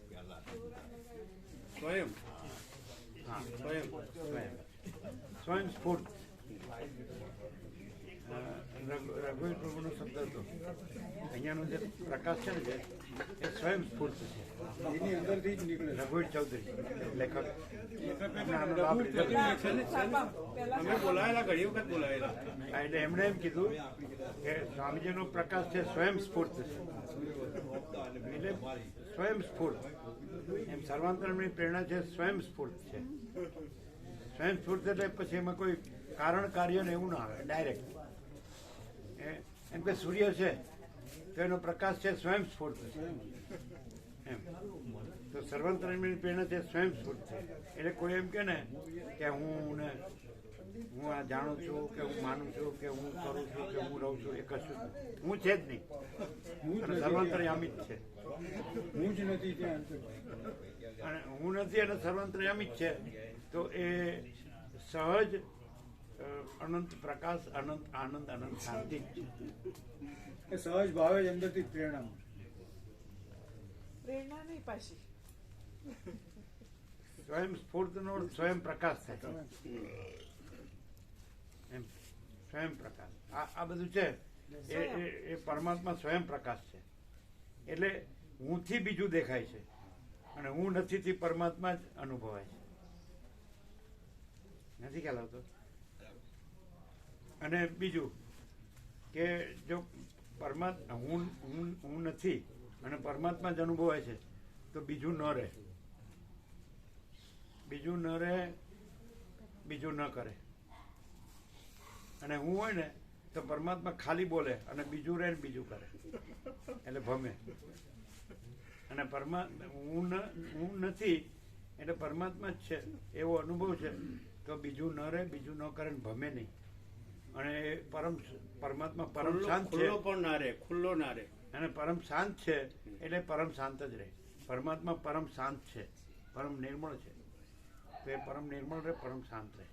સ્વયં? હા, સ્વયં સ્વયં સ્ફૂર્ત. રઘુવીર પ્રભુનો શબ્દ હતો, અહીંયાનો જે પ્રકાશ છે ને જે એ સ્વયં સ્ફૂર્ત છે. એની અંદરથી જ નીકળે. રઘુવીર ચૌધરી લેખક. અમે બોલાયેલા, ઘણી વખત બોલાયેલા. એટલે એમણે એમ કીધું કે સ્વામીજીનો પ્રકાશ છે સ્વયં સ્ફૂર્ત છે, એટલે સ્વયં સ્ફૂર્ત. એમ સર્વાંતરની પ્રેરણા છે સ્વયં સ્ફૂર્ત છે. સ્વયં સ્ફૂર્ત એટલે પછી એમાં કોઈ કારણ કાર્ય ને એવું ના આવે, ડાયરેક્ટ. એમ કે સૂર્ય છે તો એનો પ્રકાશ છે સ્વયં સ્ફૂર્ત છે એમ. તો સર્વાંતરની પ્રેરણા છે સ્વયં સ્ફૂર્ત છે. એટલે કોઈ એમ કે ને કે હું આ જાણું છું, કે હું માનું છું, કે હું કરું છું, કે હું રહું છું, એ કશું હું છે જ નહીં. અને સર્વાંતર્યામી જ છે. હું જ નથી ત્યાં. અને હું નથી અને સર્વાંતર્યામી જ છે. તો એ સહજ અનંત પ્રકાશ, અનંત આનંદ, અનંત શાંતિ જ છે. એ સહજ ભાવે જ અંદરથી પ્રેરણા. પ્રેરણા નહીં પાછી, સ્વયં સ્ફૂર્ત નો સ્વયં પ્રકાશ થાય એમ. સ્વયં પ્રકાશ આ બધું છે એ પરમાત્મા સ્વયં પ્રકાશ છે. એટલે હુંથી બીજું દેખાય છે, અને હું નથી થી પરમાત્મા જ અનુભવાય છે. નથી ખ્યાલ આવતો? અને બીજું કે જો પરમાત્મા હું નથી અને પરમાત્મા જ અનુભવાય છે તો બીજું ન રહે, બીજું ન રહે, બીજું ન કરે. અને હું હોય ને તો પરમાત્મા ખાલી બોલે અને બીજું રહે ને બીજું કરે, એટલે ભમે. અને હું નથી એટલે પરમાત્મા જ છે એવો અનુભવ છે તો બીજું ન રહે, બીજું ન કરે ને ભમે નહીં. અને પરમાત્મા પરમ શાંત છે, પણ ના રહે, ખુલ્લો ના રહે. અને પરમ શાંત છે એટલે પરમ શાંત જ રહે. પરમાત્મા પરમ શાંત છે, પરમ નિર્મળ છે. તો એ પરમ નિર્મળ રહે, પરમ શાંત રહે.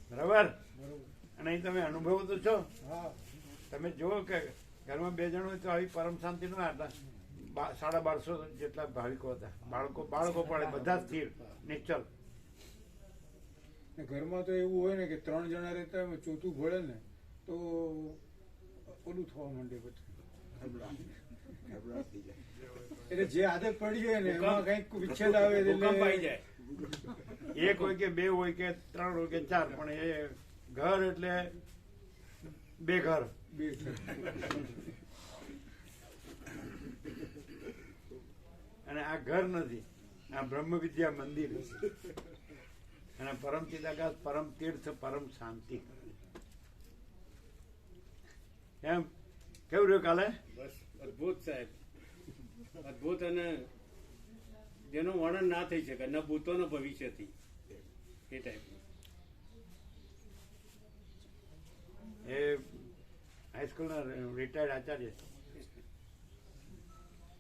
બરાબર? અને અહીં તમે અનુભવ તો છો. તમે જુઓ કે ઘરમાં 2 જણ હોય તો આવી પરમ શાંતિ ન હતા. 1250 જેટલા ભાવિકો હતા. બાળકો પડે બધા સ્થિર નિશ્ચલ. ને ઘરમાં તો એવું હોય ને કે 3 જણા રહેતા હોય, ચોથું ભળે ને તો ઓલું થવા માંડે બધું. એટલે જે આદત પડી જાય ને એમાં કઈક વિચ્છેદ આવે ભૂકંપ આવી એટલે જાય. 1 હોય કે 2 હોય કે 3 હોય કે 4, પણ એ ઘર એટલે 2 ઘર. બે અને આ ઘર નથી, આ બ્રહ્મ વિદ્યા મંદિર છે. અને પરમ ચિદાકાશ, પરમ તીર્થ, પરમ શાંતિ. એમ કેવું રહ્યું કાલે? બસ અદભુત સાહેબ, અદભુત. અને જેનું વર્ણન ના થઈ શકે, ન ભૂતો ન ભવિષ્યથી, એ ટાઈપનું. એ હાઈસ્કૂલના રિટાયર્ડ આચાર્ય,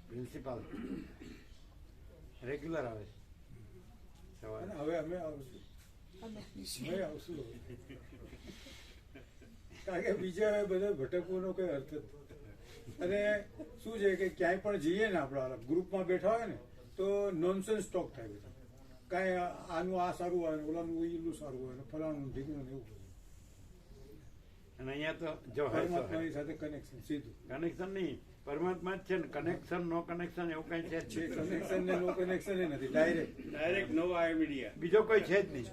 પ્રિન્સિપાલ, રેગ્યુલર આવે છે સવારે. અને હવે અમે આવશું કારણ કે બીજા બધા ભટકવાનો કઈ અર્થ જ નથી. અને શું છે કે ક્યાંય પણ જઈએ ને આપણા ગ્રુપમાં બેઠા હોય ને તો નોનસેન્સ ટોક થાય બધા. કાંઈ આનું આ સારું હોય ને ઓલાનું ઈલું સારું હોય ને ફલાણું ઢીકણું ને એવું બધું. અને અહીંયા તો જો હોય તો પરમાત્માની સાથે કનેક્શન સીધું કનેક્શન નહીં, પરમાત્મા જ છે ને. કનેક્શન નો કનેક્શન એવું કઈ છે જ છે. નહીં. કનેક્શન ને નો કનેક્શન નથી, ડાયરેક્ટ. ડાયરેક્ટ નો આય મીડિયા. બીજો કોઈ છે જ નહીં.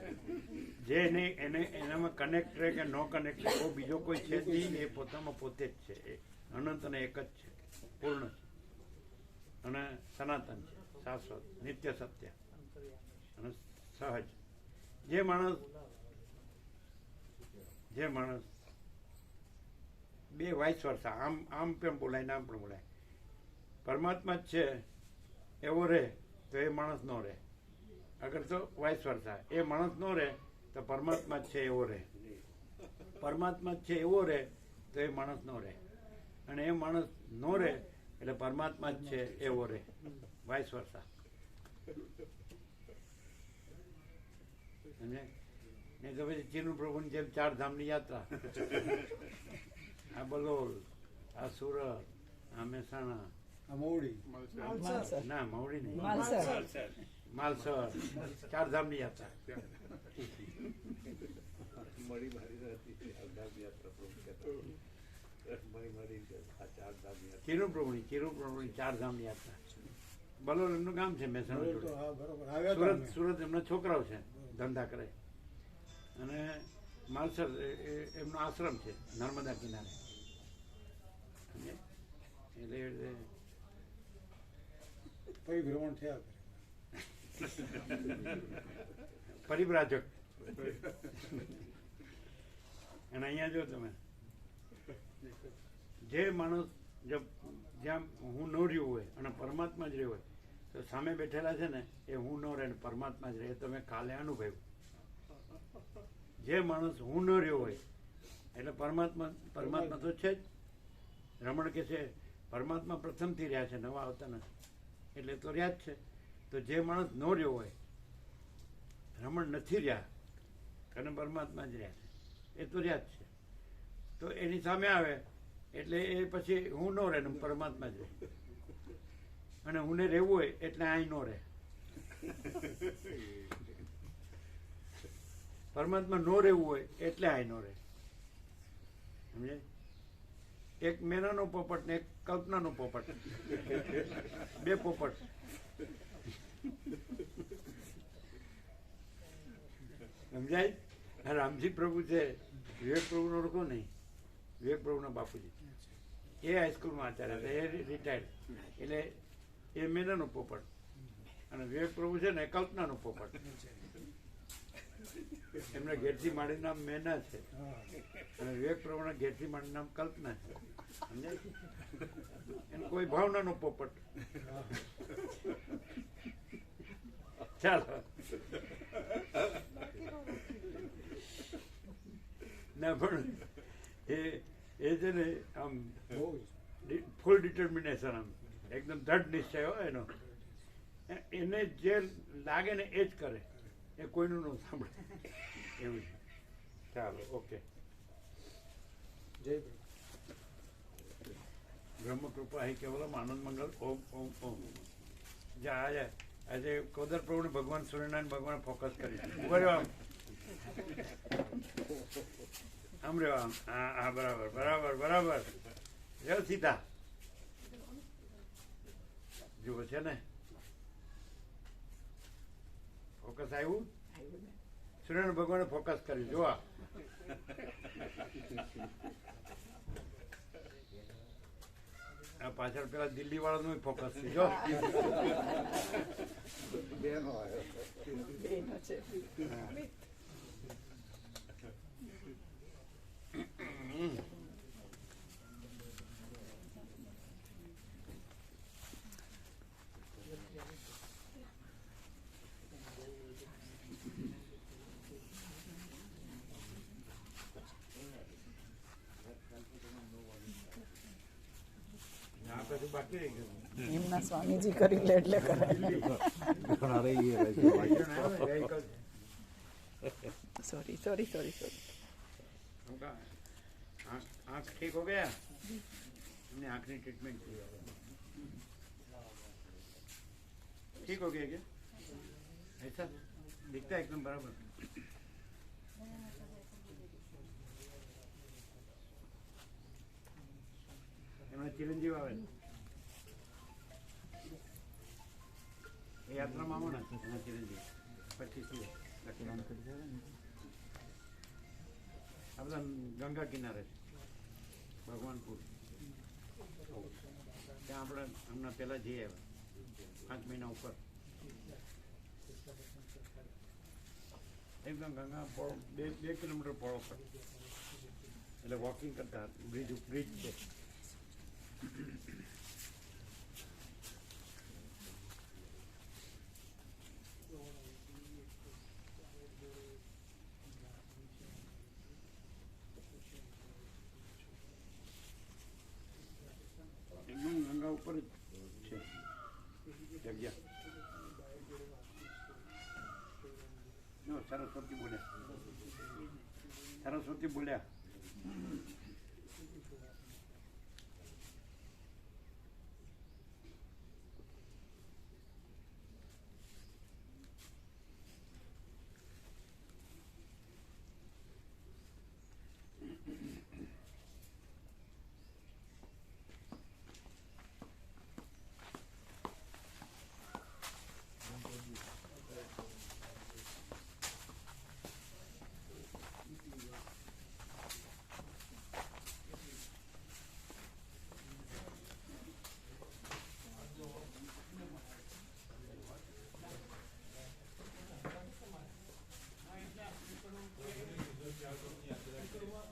જે એનામાં કનેક્ટ રહે કે નો કનેક્ટ રહે એવો બીજો કોઈ છે જ નહીં. એ પોતામાં પોતે જ છે. એ અનંત અને એક જ છે, પૂર્ણ છે અને સનાતન છે, શાશ્વત, નિત્ય સત્ય અને સહજ. જે માણસ બે વાઇસ વર્ષા આમ પણ બોલાય ને આમ પણ બોલાય. પરમાત્મા જ છે એવો રહે તો એ માણસ નો રહે. અગર તો વાઇસ વર્ષા એ માણસ નો રહે તો પરમાત્મા જ છે એવો રહે. પરમાત્મા જ છે એવો રહે તો એ માણસ નો રહે. અને એ માણસ નો રહે એટલે પરમાત્મા જ છે એવો રહે. વાઇસ વર્ષા. નહીં તો પછી ચીનુ પ્રભુની જેમ 4 ધામની યાત્રા. આ બલોલ, આ સુરત, આ મહેસાણા, આ મવડી ના મવડી નહીં, માલસર. માલસર, 4 ધામની યાત્રા. ચીનુ પ્રભુની 4 ધામની યાત્રા. બલોલ એમનું ગામ છે મહેસાણા તો જોડે. હા બરોબર આવ્યા હતા અમે. સુરત એમના છોકરાઓ છે, ધંધા કરે. અને માલસર એમનો આશ્રમ છે નર્મદા કિનારે. એટલે પરિભ્રમણ થયા કરે. પરિવ્રાજક. અને અહીંયા જો તમે જે માણસ જ્યાં હું ન રહ્યું હોય અને પરમાત્મા જ રહ્યો હોય તો સામે બેઠેલા છે ને એ હું ન રહે ને પરમાત્મા જ રહે. તમે કાલે અનુભવ્યું. જે માણસ હું ન રહ્યો હોય એટલે પરમાત્મા તો છે જ. રમણ કે છે પરમાત્મા પ્રથમથી રહ્યા છે, નવા આવતા નથી, એટલે તો રહ્યા જ છે. તો જે માણસ ન રહ્યો હોય, રમણ નથી રહ્યા અને પરમાત્મા જ રહ્યા છે, એ તો રહ્યા જ છે. તો એની સામે આવે એટલે એ પછી હું ન રહે ને પરમાત્મા જ રહે. અને હું રહેવું હોય એટલે અહીં ન રહે. પરમાત્મા નો રહેવું હોય એટલે અહીં નો રહે. સમજે? એક મેનાનો પોપટ ને એક કલ્પનાનો પોપટ, 2 પોપટ. સમજાય? રામજી પ્રભુ છે, વિવેક પ્રભુનો ઓળખો નહીં, વિવેક પ્રભુના બાપુજી એ હાઈસ્કૂલમાં આચાર્ય હતા. એ રિટાયર્ડ. એટલે એ મેનાનો પોપટ અને વિવેક પ્રભુ છે ને એ કલ્પનાનો પોપટ. એમના ઘેરથી માંડીનું નામ મેના છે અને વિવેક પ્રભુના ઘેરથી માંડીનું નામ કલ્પના છે. સમજાય? એમ કોઈ ભાવનાનો પોપટ. ચાલો. ના પણ એ છે ને આમ ફૂલ ડિટર્મિનેશન, આમ એકદમ દ્રઢ નિશ્ચય હોય એનો. એને જે લાગે ને એ જ કરે, એ કોઈનું ન સાંભળે એવું છે. ચાલો, ઓકે. જય પ્રભુ. બ્રહ્મ કૃપા હે કેવલમ આનંદ મંગલ ઓમ ઓમ ઓમ. આજે કોદર પ્રભુ ભગવાન સૂર્યનારાયણ ભગવાન ફોકસ કરી ઉભા રહ્યો આમ રહ્યો આમ હા બરાબર બરાબર બરાબર રહ્યો સીધા જુઓ છે ને ફોકસ આવ્યું સૂર્યનારાયણ ભગવાને ફોકસ કર્યું જોવા આ પાછળ પેલા દિલ્હી વાળાનું ફોકસ છે જો આ બધું બાકી રહી ગયું એમના સ્વામીજી કરી લે એટલે કરે. Sorry sorry sorry sorry. उनका आँख ठीक हो गया हमने आँख की ट्रीटमेंट की ठीक हो गया क्या ऐसा दिखता है एकदम बराबर એમના ચિરંજીવ આવે એ યાત્રામાં આવો ને એના ચિરંજીવ 25 આ બધા ગંગા કિનારે છે ભગવાનપુર ત્યાં આપણે હમણાં પહેલાં જઈ આવ્યા 5 મહિના ઉપર એકદમ ગંગા પોળો 2 કિલોમીટર પોળો પર એટલે વોકિંગ કરતા બ્રિજ છે એકદમ ગંગા ઉપર જ છે જગ્યા સરસ્વતી બોલ્યા